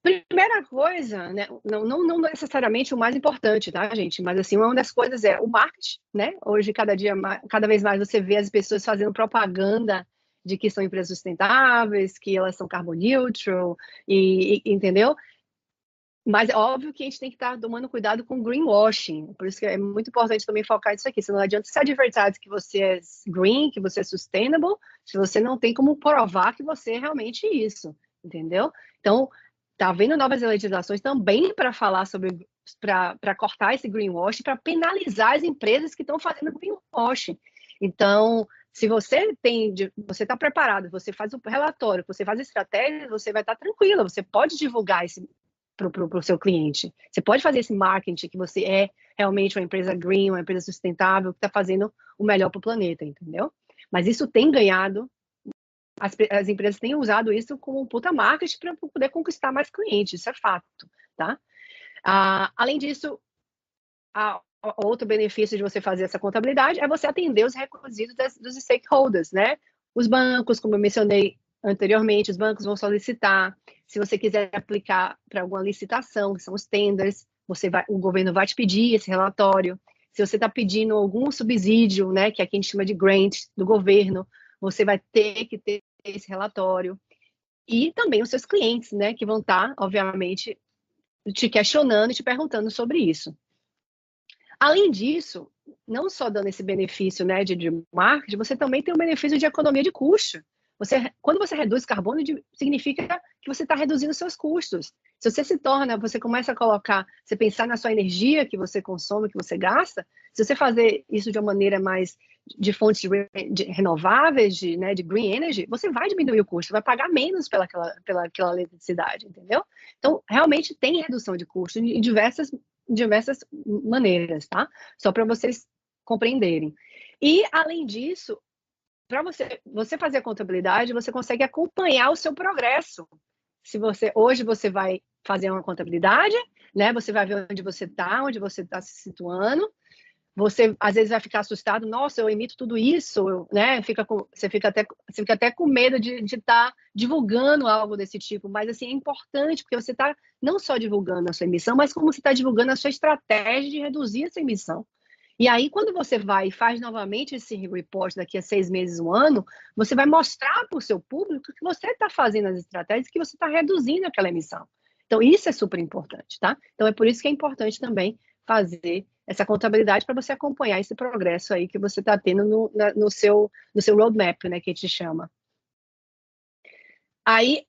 Primeira coisa, né? Não necessariamente o mais importante, tá, gente? Mas, assim, uma das coisas é o marketing, né? Hoje, cada vez mais você vê as pessoas fazendo propaganda de que são empresas sustentáveis, que elas são carbon neutral, entendeu? Mas é óbvio que a gente tem que estar tomando cuidado com greenwashing. Por isso que é muito importante também focar nisso aqui. Se não adianta se advertise que você é green, que você é sustainable, se você não tem como provar que você é realmente isso, entendeu? Então, tá vendo novas legislações também para falar sobre, para cortar esse greenwashing, para penalizar as empresas que estão fazendo greenwashing. Então, se você está preparado, você faz o relatório, você faz a estratégia, você vai estar tranquila, você pode divulgar esse para o seu cliente. Você pode fazer esse marketing que você é realmente uma empresa green, uma empresa sustentável, que está fazendo o melhor para o planeta, entendeu? Mas isso tem ganhado, as empresas têm usado isso como um puta marketing para poder conquistar mais clientes, isso é fato, tá? Além disso, outro benefício de você fazer essa contabilidade é você atender os requisitos dos stakeholders, né? Os bancos, como eu mencionei anteriormente, os bancos vão solicitar. Se você quiser aplicar para alguma licitação, que são os tenders, o governo vai te pedir esse relatório. Se você está pedindo algum subsídio, né, que aqui a gente chama de grant do governo, você vai ter que ter esse relatório. E também os seus clientes, né, que vão estar, obviamente, te questionando e te perguntando sobre isso. Além disso, não só dando esse benefício, né, de marketing, você também tem um benefício de economia de custo. quando você reduz carbono, significa que você está reduzindo seus custos. Se você começa a você pensar na sua energia que você consome, que você gasta, se você fazer isso de uma maneira mais de fontes renováveis, de green energy, você vai diminuir o custo, vai pagar menos pelaquela eletricidade, entendeu? Então, realmente tem redução de custo em diversas maneiras, tá? Só para vocês compreenderem. E, além disso, para você fazer a contabilidade, você consegue acompanhar o seu progresso. Hoje você vai fazer uma contabilidade, né? Você vai ver onde você está se situando. Você às vezes vai ficar assustado, nossa, eu emito tudo isso, né? Você fica até com medo de estar divulgando algo desse tipo, mas assim é importante porque você está não só divulgando a sua emissão, mas como você está divulgando a sua estratégia de reduzir essa emissão. E aí, quando você vai e faz novamente esse report daqui a 6 meses, 1 ano, você vai mostrar para o seu público que você está fazendo as estratégias, que você está reduzindo aquela emissão. Então, isso é super importante, tá? Então, é por isso que é importante também fazer essa contabilidade para você acompanhar esse progresso aí que você está tendo no seu roadmap, né, que a gente chama. Aí,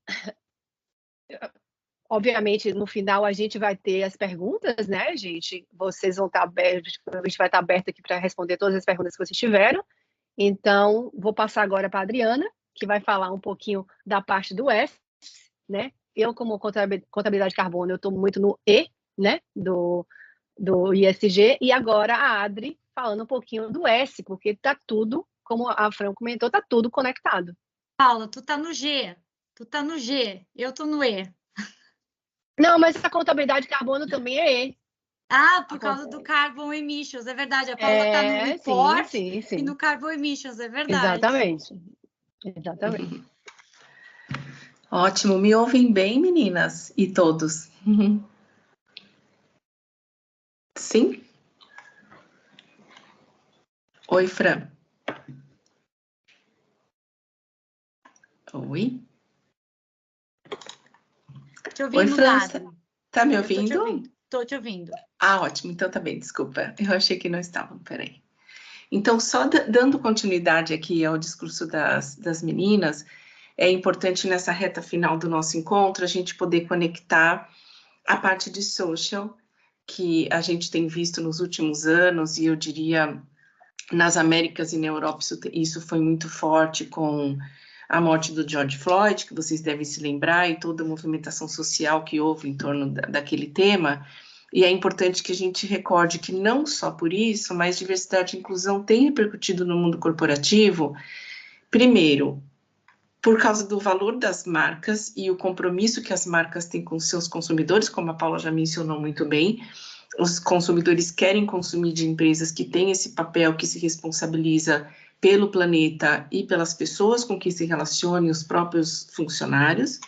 obviamente, no final a gente vai ter as perguntas, né, gente? Vocês vão estar abertos, a gente vai estar aberto aqui para responder todas as perguntas que vocês tiveram. Então, vou passar agora para a Adriana, que vai falar um pouquinho da parte do S, né? Eu, como contabilidade de carbono, eu estou muito no E, né, do ISG, e agora a Adri falando um pouquinho do S, porque está tudo, como a Fran comentou, está tudo conectado. Paula, tu tá no G, eu tô no E. Não, mas a contabilidade de carbono também é E. Ah, por causa do carbon emissions, é verdade. A Paula está no report sim. e no carbon emissions, é verdade. Exatamente. Ótimo, me ouvem bem, meninas e todos? Sim? Oi, Fran. Oi? Te ouvindo, oi, Fran, Adri. Tá me ouvindo? Tô te ouvindo. Ah, ótimo, então tá bem, desculpa. Eu achei que não estavam, peraí. Então, só dando continuidade aqui ao discurso das meninas, é importante nessa reta final do nosso encontro a gente poder conectar a parte de social, que a gente tem visto nos últimos anos, e eu diria nas Américas e na Europa isso foi muito forte com a morte do George Floyd, que vocês devem se lembrar, e toda a movimentação social que houve em torno daquele tema. E é importante que a gente recorde que não só por isso, mas diversidade e inclusão tem repercutido no mundo corporativo, primeiro, por causa do valor das marcas e o compromisso que as marcas têm com seus consumidores, como a Paula já mencionou muito bem. Os consumidores querem consumir de empresas que têm esse papel, que se responsabiliza pelo planeta e pelas pessoas com que se relacionam, os próprios funcionários.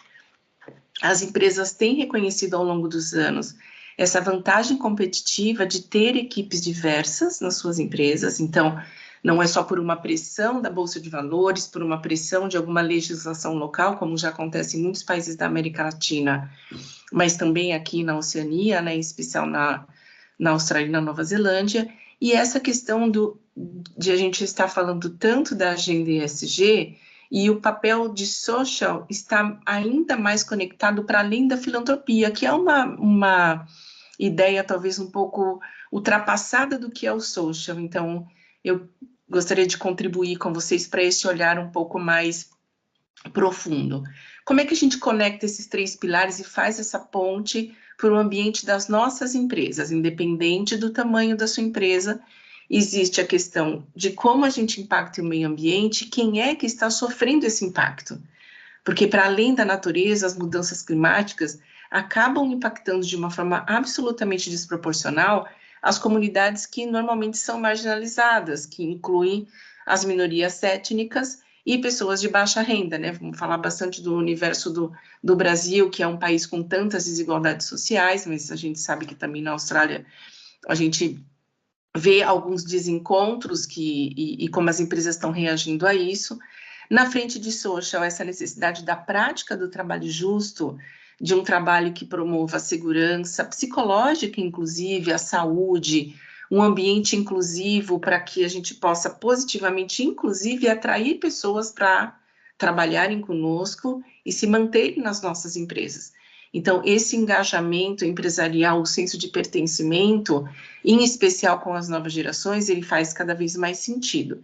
As empresas têm reconhecido ao longo dos anos essa vantagem competitiva de ter equipes diversas nas suas empresas. Então, não é só por uma pressão da Bolsa de Valores, por uma pressão de alguma legislação local, como já acontece em muitos países da América Latina, mas também aqui na Oceania, né, em especial na Austrália e na Nova Zelândia. E essa questão de a gente estar falando tanto da agenda ESG, e o papel de social está ainda mais conectado para além da filantropia, que é uma ideia talvez um pouco ultrapassada do que é o social. Então, eu gostaria de contribuir com vocês para esse olhar um pouco mais profundo. Como é que a gente conecta esses 3 pilares e faz essa ponte para o ambiente das nossas empresas, independente do tamanho da sua empresa? Existe a questão de como a gente impacta o meio ambiente, quem é que está sofrendo esse impacto. Porque, para além da natureza, as mudanças climáticas acabam impactando de uma forma absolutamente desproporcional as comunidades que normalmente são marginalizadas, que incluem as minorias étnicas e pessoas de baixa renda, né? Vamos falar bastante do universo do Brasil, que é um país com tantas desigualdades sociais, mas a gente sabe que também na Austrália a gente vê alguns desencontros e como as empresas estão reagindo a isso. Na frente de social, essa necessidade da prática do trabalho justo, de um trabalho que promova a segurança psicológica, inclusive, a saúde, um ambiente inclusivo para que a gente possa positivamente, inclusive, atrair pessoas para trabalharem conosco e se manterem nas nossas empresas. Então, esse engajamento empresarial, o senso de pertencimento, em especial com as novas gerações, ele faz cada vez mais sentido.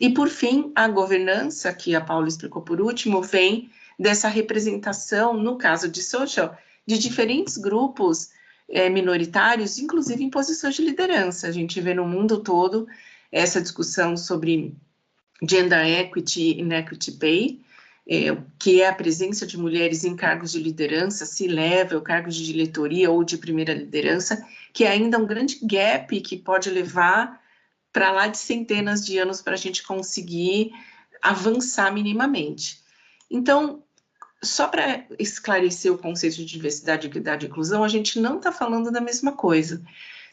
E, por fim, a governança, que a Paula explicou por último, vem dessa representação, no caso de social, de diferentes grupos minoritários, inclusive em posições de liderança. A gente vê no mundo todo essa discussão sobre gender equity e inequity pay, que é a presença de mulheres em cargos de liderança, C-level, cargos de diretoria ou de primeira liderança, que é ainda um grande gap que pode levar para lá de centenas de anos para a gente conseguir avançar minimamente. Então, só para esclarecer o conceito de diversidade, equidade e inclusão, a gente não está falando da mesma coisa.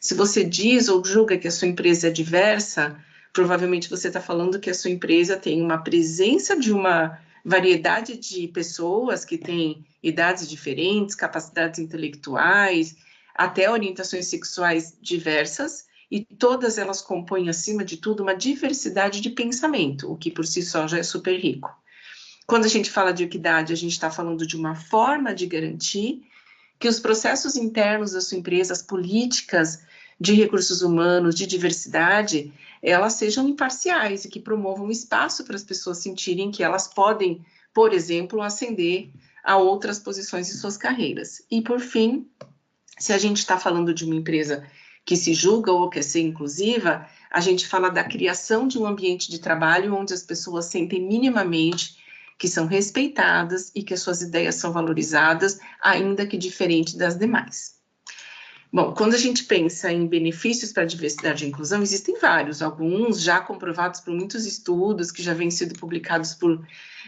Se você diz ou julga que a sua empresa é diversa, provavelmente você está falando que a sua empresa tem uma presença de uma variedade de pessoas que têm idades diferentes, capacidades intelectuais, até orientações sexuais diversas, e todas elas compõem, acima de tudo, uma diversidade de pensamento, o que por si só já é super rico. Quando a gente fala de equidade, a gente está falando de uma forma de garantir que os processos internos da sua empresa, as políticas de recursos humanos, de diversidade, elas sejam imparciais e que promovam espaço para as pessoas sentirem que elas podem, por exemplo, ascender a outras posições em suas carreiras. E, por fim, se a gente está falando de uma empresa que se julga ou quer ser inclusiva, a gente fala da criação de um ambiente de trabalho onde as pessoas sentem minimamente que são respeitadas e que as suas ideias são valorizadas, ainda que diferente das demais. Bom, quando a gente pensa em benefícios para a diversidade e inclusão, existem vários, alguns já comprovados por muitos estudos que já vêm sido publicados por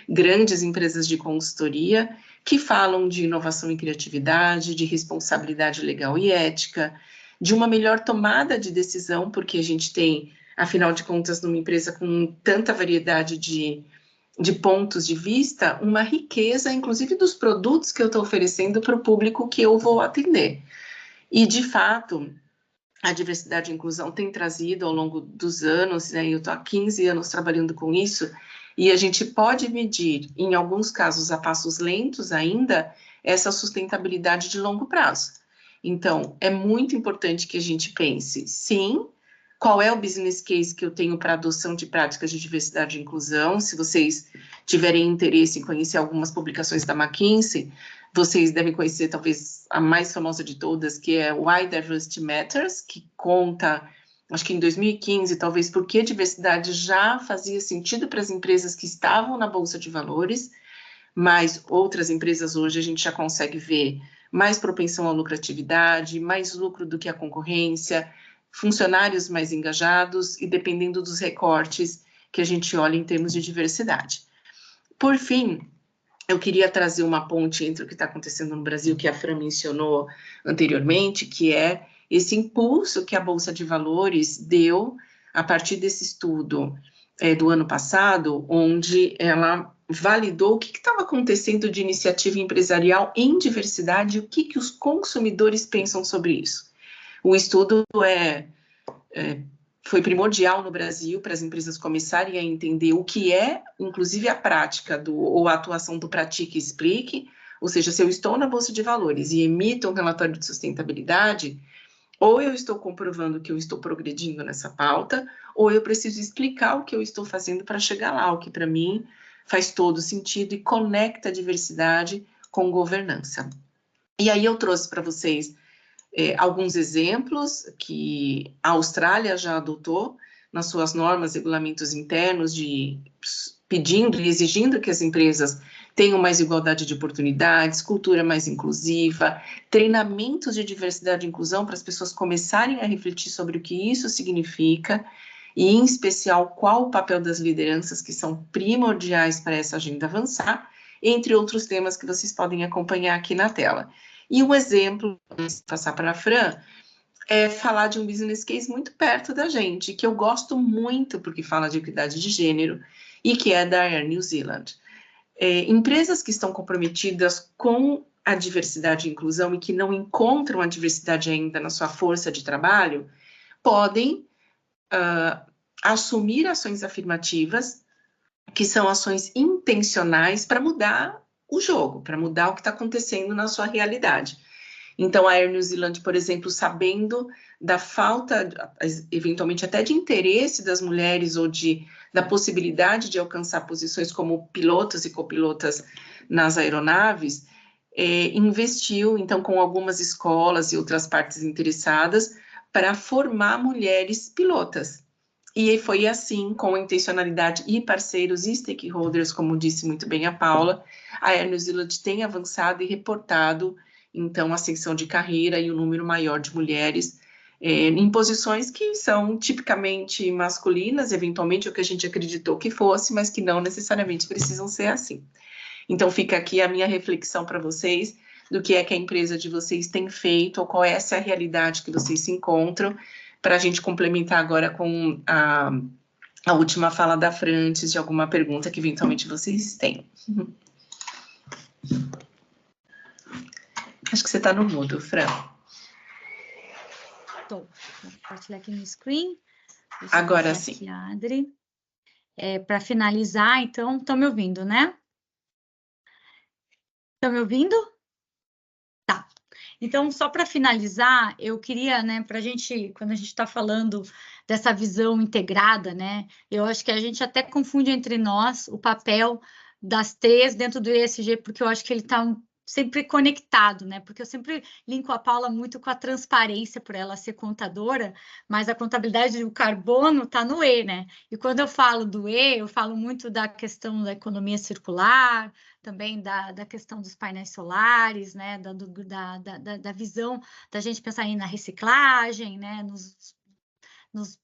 grandes empresas de consultoria, que falam de inovação e criatividade, de responsabilidade legal e ética, de uma melhor tomada de decisão, porque a gente tem, afinal de contas, numa empresa com tanta variedade de pontos de vista, uma riqueza, inclusive dos produtos que eu estou oferecendo para o público que eu vou atender. E, de fato, a diversidade e inclusão tem trazido ao longo dos anos, né, eu estou há 15 anos trabalhando com isso, e a gente pode medir, em alguns casos a passos lentos ainda, essa sustentabilidade de longo prazo. Então, é muito importante que a gente pense, sim, qual é o business case que eu tenho para adoção de práticas de diversidade e inclusão. Se vocês tiverem interesse em conhecer algumas publicações da McKinsey, vocês devem conhecer talvez a mais famosa de todas, que é Why Diversity Matters, que conta, acho que em 2015, talvez porque a diversidade já fazia sentido para as empresas que estavam na Bolsa de Valores, mas outras empresas hoje a gente já consegue ver mais propensão à lucratividade, mais lucro do que a concorrência, funcionários mais engajados e dependendo dos recortes que a gente olha em termos de diversidade. Por fim, eu queria trazer uma ponte entre o que está acontecendo no Brasil, que a Fran mencionou anteriormente, que é esse impulso que a Bolsa de Valores deu a partir desse estudo do ano passado, onde ela validou o que estava acontecendo de iniciativa empresarial em diversidade e o que os consumidores pensam sobre isso. O estudo foi primordial no Brasil para as empresas começarem a entender o que é, inclusive, a prática ou a atuação do Pratique e Explique, ou seja, se eu estou na Bolsa de Valores e emito um relatório de sustentabilidade, ou eu estou comprovando que eu estou progredindo nessa pauta, ou eu preciso explicar o que eu estou fazendo para chegar lá, o que para mim faz todo sentido e conecta a diversidade com governança. E aí eu trouxe para vocês alguns exemplos que a Austrália já adotou nas suas normas, regulamentos internos, pedindo e exigindo que as empresas tenham mais igualdade de oportunidades, cultura mais inclusiva, treinamentos de diversidade e inclusão para as pessoas começarem a refletir sobre o que isso significa e, em especial, qual o papel das lideranças que são primordiais para essa agenda avançar, entre outros temas que vocês podem acompanhar aqui na tela. E um exemplo, antes de passar para a Fran, é falar de um business case muito perto da gente, que eu gosto muito porque fala de equidade de gênero, e que é da Air New Zealand. Empresas que estão comprometidas com a diversidade e inclusão e que não encontram a diversidade ainda na sua força de trabalho, podem assumir ações afirmativas que são ações intencionais para mudar o jogo, para mudar o que está acontecendo na sua realidade. Então, a Air New Zealand, por exemplo, sabendo da falta, eventualmente até de interesse das mulheres ou da possibilidade de alcançar posições como pilotos e copilotas nas aeronaves, investiu, então, com algumas escolas e outras partes interessadas para formar mulheres pilotas. E foi assim, com a intencionalidade e parceiros e stakeholders, como disse muito bem a Paula, a Air New Zealand tem avançado e reportado, então, a ascensão de carreira e o número maior de mulheres em posições que são tipicamente masculinas, eventualmente o que a gente acreditou que fosse, mas que não necessariamente precisam ser assim. Então, fica aqui a minha reflexão para vocês do que é que a empresa de vocês tem feito, ou qual é essa realidade que vocês se encontram, para a gente complementar agora com a última fala da Fran, antes de alguma pergunta que eventualmente vocês tenham. Acho que você está no mudo, Fran. Vou compartilhar aqui no screen. Agora sim. Aqui, Adri. Para finalizar, então, estão me ouvindo, né? Estão me ouvindo? Tá. Então, só para finalizar, eu queria, né, para a gente, quando a gente está falando dessa visão integrada, né, eu acho que a gente até confunde entre nós o papel das três dentro do ESG, porque eu acho que ele está sempre conectado, né? Porque eu sempre linko a Paula muito com a transparência, por ela ser contadora, mas a contabilidade do carbono está no E, né? E quando eu falo do E, eu falo muito da questão da economia circular, também da questão dos painéis solares, né? Da visão da gente pensar aí na reciclagem, né?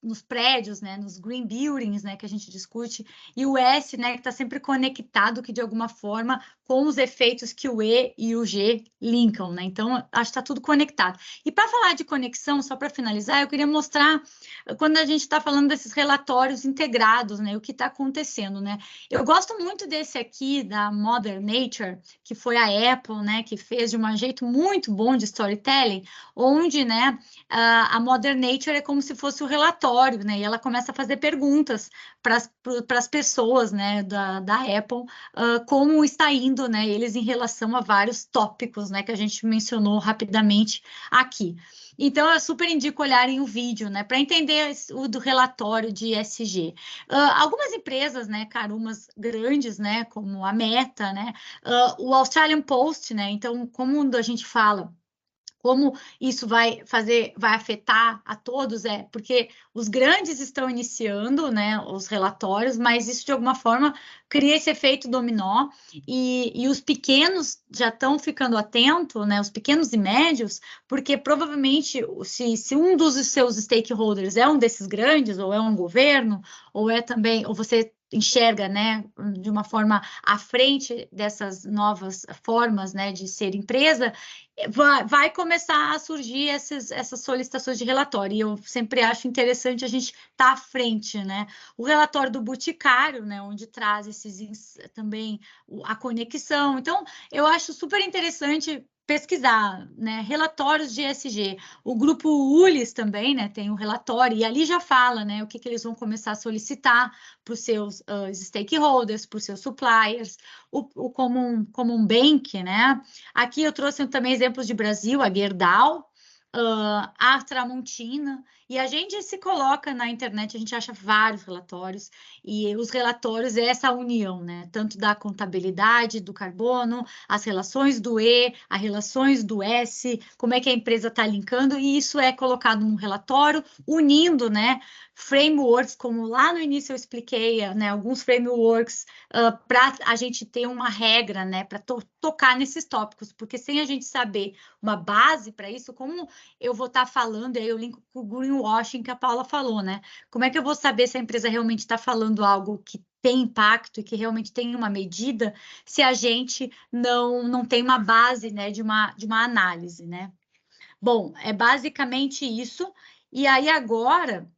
Nos prédios, né, nos green buildings, né, que a gente discute, e o S, né, que está sempre conectado, que de alguma forma, com os efeitos que o E e o G linkam, né, então, acho que está tudo conectado. E para falar de conexão, só para finalizar, eu queria mostrar, quando a gente está falando desses relatórios integrados, né, o que está acontecendo, né, eu gosto muito desse aqui, da Mother Nature, que foi a Apple, né, que fez de um jeito muito bom de storytelling, onde, né, a Mother Nature é como se fosse o relatório, né? E ela começa a fazer perguntas para as pessoas, né, da Apple, como está indo, né, eles em relação a vários tópicos, né, que a gente mencionou rapidamente aqui. Então, eu super indico olharem o vídeo, né, para entender o do relatório de ESG. Algumas empresas, né, umas grandes, né, como a Meta, né, o Australian Post, né, então, como a gente fala, como isso vai afetar a todos, porque os grandes estão iniciando, né, os relatórios, mas isso de alguma forma cria esse efeito dominó e os pequenos já estão ficando atentos, né, os pequenos e médios, porque provavelmente se um dos seus stakeholders é um desses grandes, ou é um governo, ou é também, ou você enxerga, né, de uma forma à frente dessas novas formas, né, de ser empresa, vai começar a surgir essas solicitações de relatório, e eu sempre acho interessante a gente estar à frente, né? O relatório do Boticário, né, onde traz também a conexão, então eu acho super interessante pesquisar, né, relatórios de ESG. O grupo Ulis também, né, tem um relatório, e ali já fala, né, o que eles vão começar a solicitar para os seus stakeholders, para os seus suppliers, o Common Bank, né? Aqui eu trouxe também exemplos de Brasil, a Gerdau, a Tramontina, e a gente se coloca na internet, a gente acha vários relatórios, e os relatórios é essa união, né? Tanto da contabilidade, do carbono, as relações do E, as relações do S, como é que a empresa está linkando, e isso é colocado num relatório, unindo, né, frameworks, como lá no início eu expliquei, né, alguns frameworks para a gente ter uma regra, né, para tocar nesses tópicos, porque sem a gente saber uma base para isso, como eu vou estar falando, e aí eu linko com o greenwashing que a Paula falou, né? Como é que eu vou saber se a empresa realmente está falando algo que tem impacto e que realmente tem uma medida, se a gente não tem uma base, né, de uma análise, né? Bom, é basicamente isso. E aí agora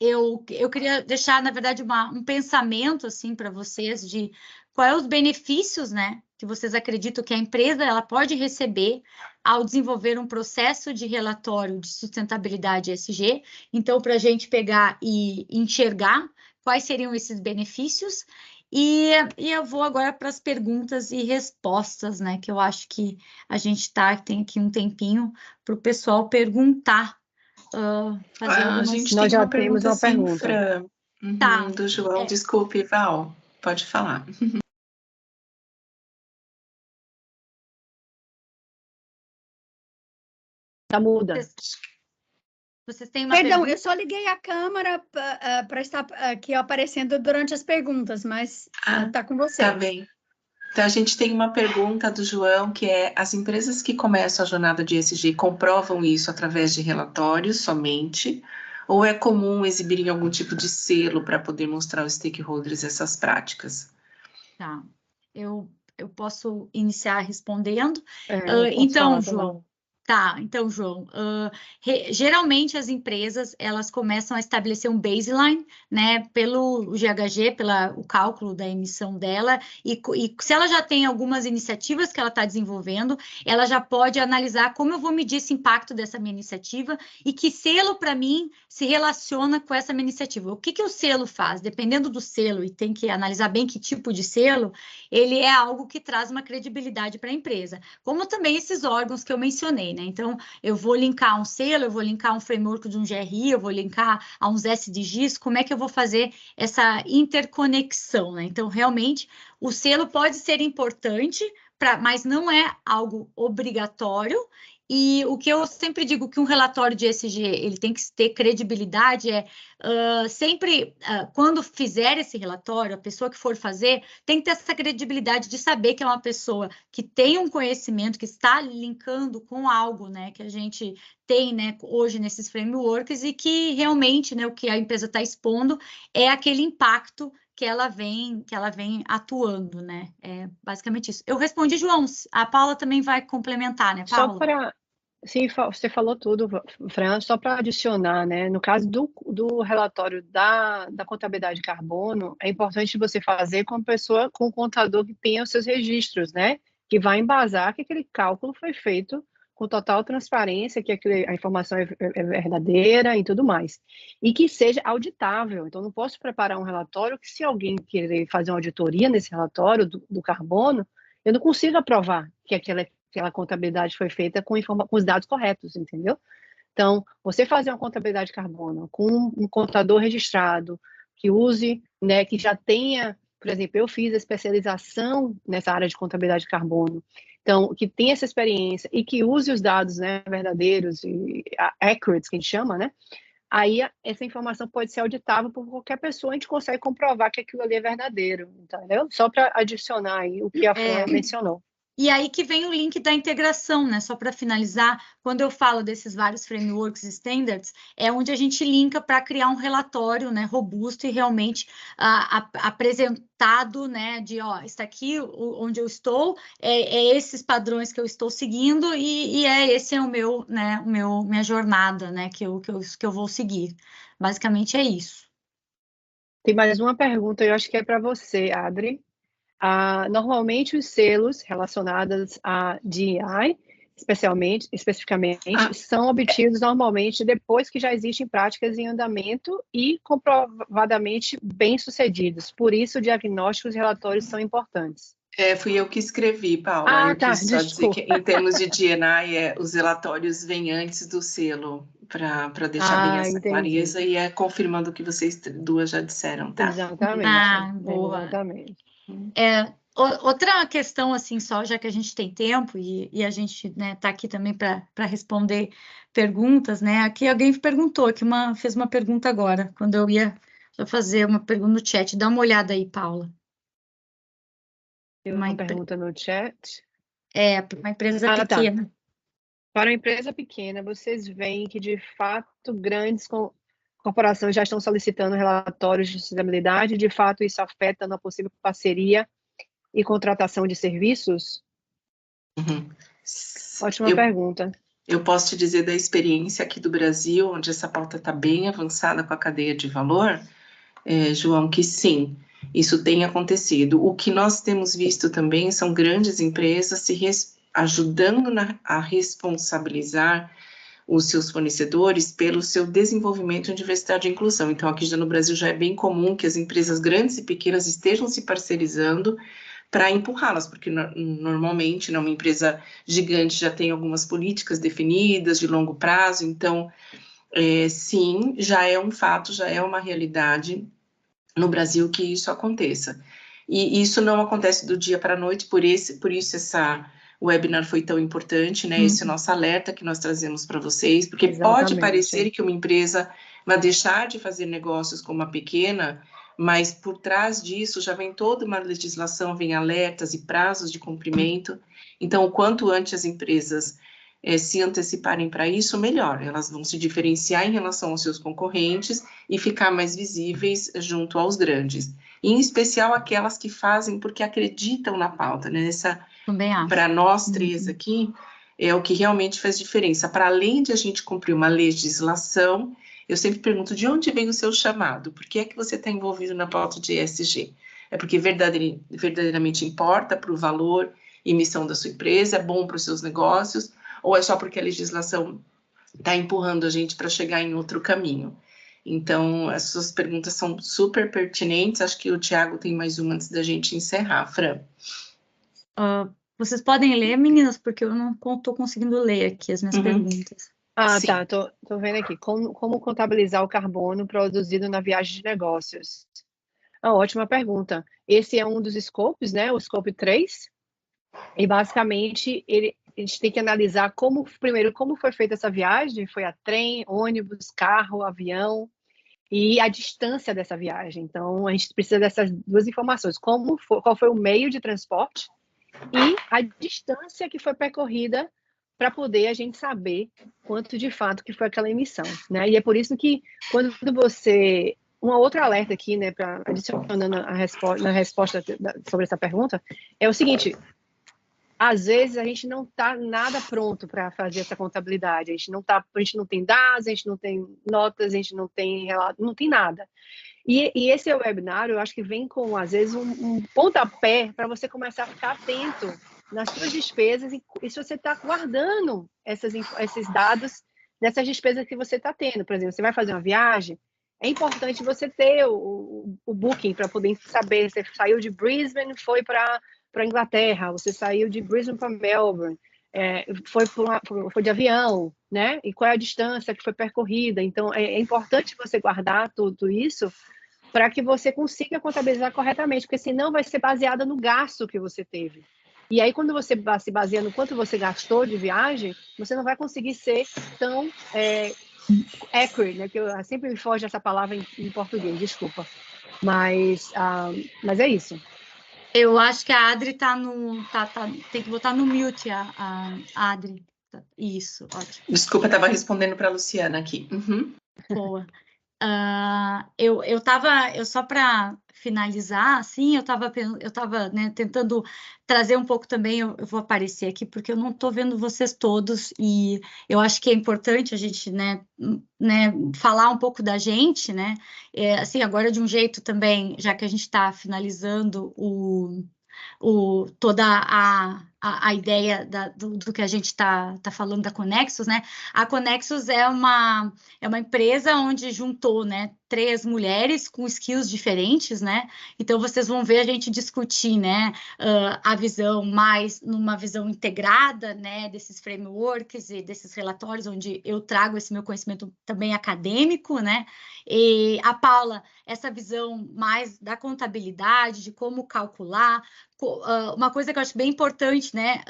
eu queria deixar, na verdade, um pensamento assim para vocês de quais os benefícios, né, que vocês acreditam que a empresa ela pode receber ao desenvolver um processo de relatório de sustentabilidade ESG. Então, para a gente pegar e enxergar quais seriam esses benefícios. E eu vou agora para as perguntas e respostas, né? Que eu acho que a gente tem aqui um tempinho para o pessoal perguntar, fazer A algumas... gente Nós tem já uma temos pergunta, uma sim, pergunta. Fran, Tá. do João. Desculpe, Val, pode falar. Tá muda. Vocês têm uma Perdão, pergunta? eu só liguei a câmera para estar aqui aparecendo durante as perguntas, mas tá com você. Tá bem. Então, a gente tem uma pergunta do João, que é: as empresas que começam a jornada de ESG comprovam isso através de relatórios somente? Ou é comum exibirem algum tipo de selo para poder mostrar aos stakeholders essas práticas? Tá. Eu posso iniciar respondendo. Pode Então, falar, João. Tá, então, João, geralmente as empresas, elas começam a estabelecer um baseline, né, pelo GHG, o cálculo da emissão dela, e se ela já tem algumas iniciativas que ela está desenvolvendo, ela já pode analisar como eu vou medir esse impacto dessa minha iniciativa e que selo, para mim, se relaciona com essa minha iniciativa. O que o selo faz? Dependendo do selo, e tem que analisar bem que tipo de selo, ele é algo que traz uma credibilidade para a empresa, como também esses órgãos que eu mencionei, né? Então, eu vou linkar um selo, eu vou linkar um framework de um GRI, eu vou linkar a uns SDGs, como é que eu vou fazer essa interconexão, né? Então, realmente, o selo pode ser importante, mas não é algo obrigatório. E o que eu sempre digo que um relatório de ESG, ele tem que ter credibilidade, sempre, quando fizer esse relatório, a pessoa que for fazer, tem que ter essa credibilidade de saber que é uma pessoa que tem um conhecimento, que está linkando com algo, né, que a gente tem, né, hoje nesses frameworks e que realmente, né, o que a empresa está expondo é aquele impacto que ela vem atuando, né? É basicamente isso. Eu respondi, João. A Paula também vai complementar, né, Paula? Só para... Sim, você falou tudo, Fran, só para adicionar, né? No caso do relatório da contabilidade de carbono, é importante você fazer com a pessoa, com o contador que tenha os seus registros, né? Que vai embasar que aquele cálculo foi feito com total transparência, que a informação é verdadeira e tudo mais. E que seja auditável. Então, não posso preparar um relatório que, se alguém querer fazer uma auditoria nesse relatório do carbono, eu não consigo aprovar que aquela contabilidade foi feita com os dados corretos, entendeu? Então, você fazer uma contabilidade de carbono com um contador registrado, que use, né, que já tenha, por exemplo, eu fiz a especialização nessa área de contabilidade de carbono, então, que tenha essa experiência e que use os dados, né, verdadeiros e accurate, que a gente chama, né? Aí essa informação pode ser auditável por qualquer pessoa, a gente consegue comprovar que aquilo ali é verdadeiro, entendeu? Só para adicionar aí o que a Fran mencionou. E aí que vem o link da integração, né? Só para finalizar, quando eu falo desses vários frameworks e standards, é onde a gente linka para criar um relatório, né, robusto e realmente apresentado, né, de, ó, está aqui onde eu estou, é esses padrões que eu estou seguindo e esse é o meu, né, minha jornada, né, que eu vou seguir. Basicamente é isso. Tem mais uma pergunta, eu acho que é para você, Adri. Normalmente os selos relacionados a DEI, especificamente, são obtidos normalmente depois que já existem práticas em andamento e comprovadamente bem-sucedidos. Por isso, diagnósticos e relatórios são importantes. Fui eu que escrevi, Paula. Eu quis só dizer que, em termos de D&I, os relatórios vêm antes do selo, para deixar bem essa clareza, e confirmando o que vocês duas já disseram, tá? Exatamente. Boa. Exatamente. Outra questão, assim, só, já que a gente tem tempo e a gente, né, tá aqui também para responder perguntas, né? Aqui alguém perguntou, fez uma pergunta agora, quando eu ia fazer uma pergunta no chat. Dá uma olhada aí, Paula. Tem uma pergunta no chat. Uma empresa pequena. Tá. Para uma empresa pequena, vocês veem que, de fato, grandes corporações já estão solicitando relatórios de sustentabilidade, de fato, isso afeta na possível parceria e contratação de serviços? Ótima pergunta. Eu posso te dizer da experiência aqui do Brasil, onde essa pauta está bem avançada com a cadeia de valor, João, que sim, isso tem acontecido. O que nós temos visto também são grandes empresas ajudando a responsabilizar os seus fornecedores pelo seu desenvolvimento em diversidade e inclusão. Então, aqui já no Brasil já é bem comum que as empresas grandes e pequenas estejam se parcerizando para empurrá-las, porque normalmente, né, uma empresa gigante já tem algumas políticas definidas de longo prazo, então, sim, já é um fato, já é uma realidade no Brasil que isso aconteça. E isso não acontece do dia para a noite, por isso essa webinar foi tão importante, né? Esse é o nosso alerta que nós trazemos para vocês, porque Exatamente. pode parecer que uma empresa vai deixar de fazer negócios com uma pequena, mas por trás disso já vem toda uma legislação, vem alertas e prazos de cumprimento. Então, o quanto antes as empresas se anteciparem para isso, melhor. Elas vão se diferenciar em relação aos seus concorrentes e ficar mais visíveis junto aos grandes. E, em especial, aquelas que fazem porque acreditam na pauta, né? Para nós três aqui, é o que realmente faz diferença. Para além de a gente cumprir uma legislação, eu sempre pergunto, de onde vem o seu chamado? Por que é que você está envolvido na pauta de ESG? É porque verdadeiramente importa para o valor e missão da sua empresa, é bom para os seus negócios, ou é só porque a legislação está empurrando a gente para chegar em outro caminho? Então, as suas perguntas são super pertinentes. Acho que o Thiago tem mais uma antes da gente encerrar. Fran. Vocês podem ler, meninas, porque eu não estou conseguindo ler aqui as minhas perguntas. Sim. Tá, tô vendo aqui. Como contabilizar o carbono produzido na viagem de negócios? Ótima pergunta. Esse é um dos scopes, né? O scope 3. E, basicamente, a gente tem que analisar primeiro, como foi feita essa viagem. Foi a trem, ônibus, carro, avião, e a distância dessa viagem. Então, a gente precisa dessas duas informações. Qual foi o meio de transporte e a distância que foi percorrida para poder a gente saber quanto de fato que foi aquela emissão, né? E é por isso que quando você... Uma outra alerta aqui, né, adicionando na resposta sobre essa pergunta, é o seguinte: às vezes a gente não está nada pronto para fazer essa contabilidade, a gente não tem dados, a gente não tem notas, a gente não tem relato, não tem nada. E esse webinário, eu acho que vem com, às vezes, um pontapé para você começar a ficar atento nas suas despesas e se você está guardando esses dados dessas despesas que você está tendo. Por exemplo, você vai fazer uma viagem, é importante você ter o booking para poder saber, você saiu de Brisbane, foi para Inglaterra, você saiu de Brisbane para Melbourne, foi de avião, né? E qual é a distância que foi percorrida. Então, é importante você guardar tudo isso para que você consiga contabilizar corretamente, porque senão vai ser baseada no gasto que você teve. E aí, quando você se baseia no quanto você gastou de viagem, você não vai conseguir ser tão accurate, né? Que eu sempre me foge essa palavra em português, desculpa. Mas é isso. Eu acho que a Adri tá tem que botar no mute a Adri. Isso, ótimo. Desculpa, eu estava respondendo para a Luciana aqui. Boa. Eu só para finalizar, assim, eu estava né, tentando trazer um pouco também, eu vou aparecer aqui, porque eu não estou vendo vocês todos, e eu acho que é importante a gente, né, falar um pouco da gente, né, assim, agora de um jeito também, já que a gente está finalizando toda a ideia do que a gente está falando da Conexus, né? A Conexus é uma empresa onde juntou, né, 3 mulheres com skills diferentes, né? Então vocês vão ver a gente discutir, né, a visão mais numa visão integrada, né, desses frameworks e desses relatórios, onde eu trago esse meu conhecimento também acadêmico, né? E a Paula, essa visão mais da contabilidade, de como calcular. Uma coisa que eu acho bem importante, né?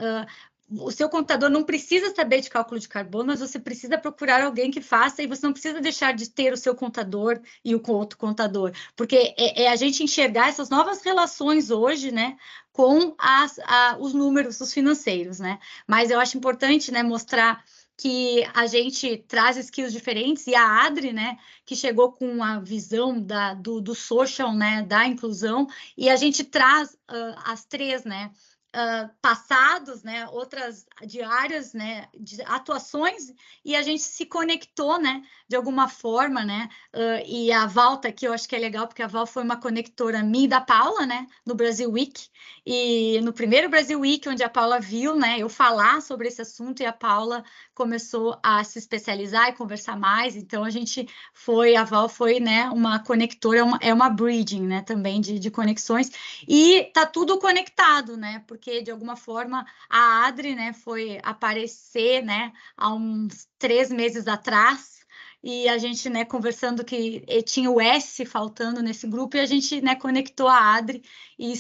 O seu contador não precisa saber de cálculo de carbono, mas você precisa procurar alguém que faça, e você não precisa deixar de ter o seu contador e o outro contador, porque é a gente enxergar essas novas relações hoje, né, com os números, os financeiros, né? Mas eu acho importante, né, mostrar que a gente traz skills diferentes, e a Adri, né, que chegou com a visão do social, né, da inclusão, e a gente traz as 3, né, passados, né, outras diárias, né, de atuações, e a gente se conectou, né, de alguma forma, né, e a Val tá aqui, eu acho que é legal, porque a Val foi uma conectora minha e da Paula, né, no Brasil Week, e no primeiro Brasil Week, onde a Paula viu, né, eu falar sobre esse assunto, e a Paula começou a se especializar e conversar mais, então a Val foi, né, uma conectora, é uma bridging, né, também de conexões, e tá tudo conectado, né, porque de alguma forma a Adri, né, foi aparecer, né, há uns 3 meses atrás, e a gente, né, conversando que tinha o S faltando nesse grupo, e a gente, né, conectou a Adri, e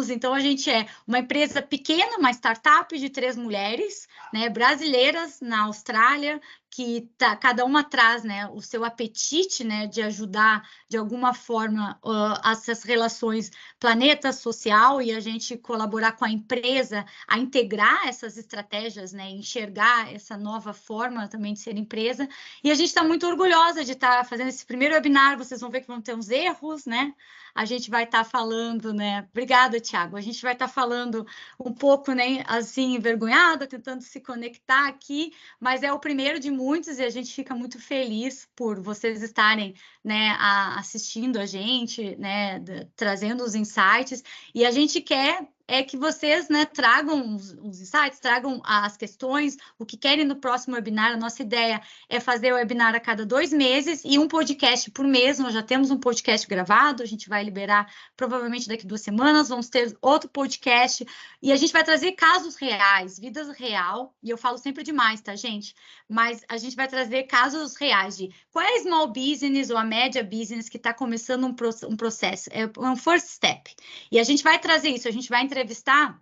então a gente é uma empresa pequena, uma startup de 3 mulheres, né, brasileiras na Austrália, que cada uma traz, né, o seu apetite, né, de ajudar de alguma forma essas relações planeta social, e a gente colaborar com a empresa a integrar essas estratégias, né, enxergar essa nova forma também de ser empresa, e a gente está muito orgulhosa de estar fazendo esse primeiro webinar. Vocês vão ver que vão ter uns erros, né, a gente vai estar falando, né, obrigada, Thiago, a gente vai estar falando um pouco, né, assim, envergonhada, tentando se conectar aqui, mas é o primeiro de muitos, e a gente fica muito feliz por vocês estarem, né, assistindo a gente, né, trazendo os insights, e a gente quer que vocês, né, tragam os insights, tragam as questões, o que querem no próximo webinar. A nossa ideia é fazer o webinar a cada 2 meses e um podcast por mês. Nós já temos um podcast gravado, a gente vai liberar provavelmente daqui 2 semanas, vamos ter outro podcast, e a gente vai trazer casos reais, vidas real, e eu falo sempre demais, tá, gente? Mas a gente vai trazer casos reais de qual é a small business ou a média business que está começando um processo, é um first step. E a gente vai trazer isso, a gente vai entrevistar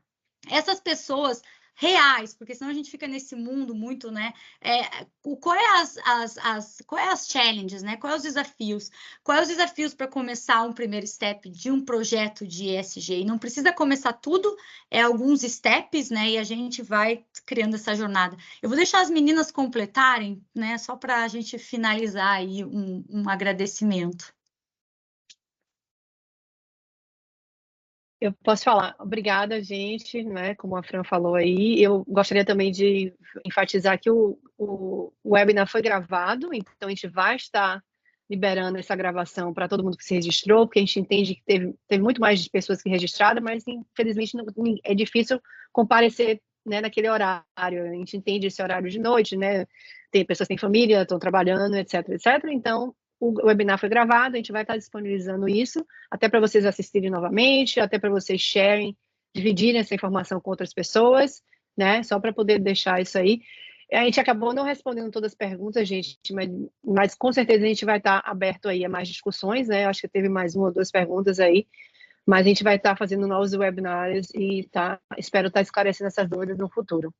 essas pessoas reais, porque senão a gente fica nesse mundo muito, né? Qual é as challenges, né? Quais os desafios? Quais os desafios para começar um primeiro step de um projeto de ESG? E não precisa começar tudo, alguns steps, né? E a gente vai criando essa jornada. Eu vou deixar as meninas completarem, né? Só para a gente finalizar aí um agradecimento. Eu posso falar, obrigada, gente, né? Como a Fran falou aí, eu gostaria também de enfatizar que o webinar foi gravado, então a gente vai estar liberando essa gravação para todo mundo que se registrou, porque a gente entende que teve muito mais pessoas que registraram, mas infelizmente é difícil comparecer, né, naquele horário. A gente entende esse horário de noite, né? Tem pessoas que têm família, estão trabalhando, etc, etc. Então, o webinar foi gravado, a gente vai estar disponibilizando isso, até para vocês assistirem novamente, até para vocês dividirem essa informação com outras pessoas, né? Só para poder deixar isso aí. A gente acabou não respondendo todas as perguntas, gente, mas com certeza a gente vai estar aberto aí a mais discussões, né? Acho que teve mais 1 ou 2 perguntas aí, mas a gente vai estar fazendo novos webinars e espero estar esclarecendo essas dúvidas no futuro.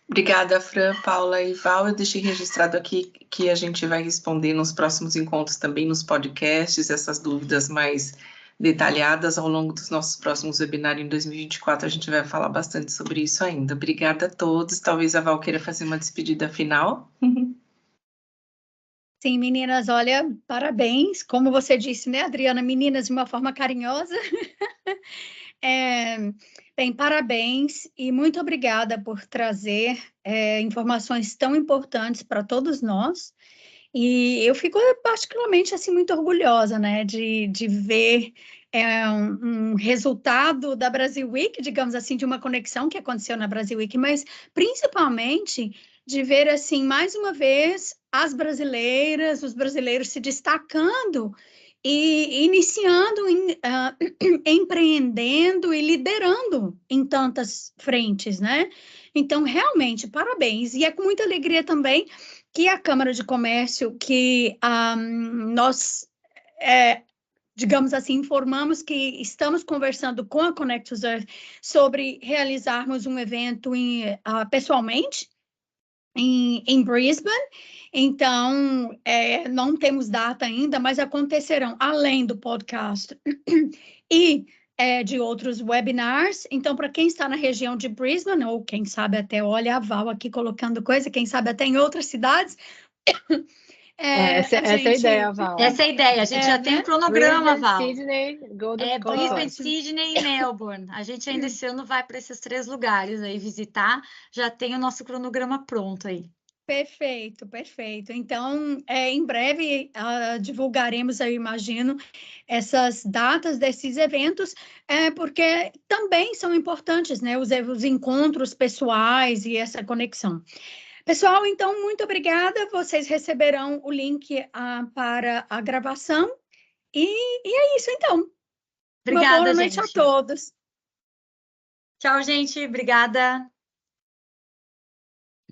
Obrigada, Fran, Paula e Val. Eu deixei registrado aqui que a gente vai responder nos próximos encontros também nos podcasts, essas dúvidas mais detalhadas ao longo dos nossos próximos webinários em 2024. A gente vai falar bastante sobre isso ainda. Obrigada a todos. Talvez a Val queira fazer uma despedida final. Sim, meninas, olha, parabéns. Como você disse, né, Adriana? Meninas, de uma forma carinhosa. Bem, parabéns e muito obrigada por trazer informações tão importantes para todos nós. E eu fico particularmente assim muito orgulhosa, né, de ver um resultado da Brasil Week, digamos assim, de uma conexão que aconteceu na Brasil Week, mas principalmente de ver assim mais uma vez as brasileiras, os brasileiros se destacando e iniciando, empreendendo e liderando em tantas frentes, né? Então, realmente, parabéns. E é com muita alegria também que a Câmara de Comércio, que nós, digamos assim, informamos que estamos conversando com a Connect to Earth sobre realizarmos um evento pessoalmente em Brisbane. Então, não temos data ainda, mas acontecerão além do podcast e de outros webinars. Então, para quem está na região de Brisbane, ou quem sabe até, olha a Val aqui colocando coisa, quem sabe até em outras cidades, Essa é a ideia, Val. Essa é a ideia. A gente já tem um cronograma, Val. Sydney, Brisbane, Sydney e Melbourne. A gente ainda esse ano vai para esses 3 lugares aí visitar. Já tem o nosso cronograma pronto aí. Perfeito, perfeito. Então, em breve divulgaremos, eu imagino, essas datas desses eventos, porque também são importantes, né? Os encontros pessoais e essa conexão. Pessoal, então, muito obrigada. Vocês receberão o link para a gravação. E é isso, então. Obrigada, Uma boa noite a todos. Tchau, gente. Obrigada.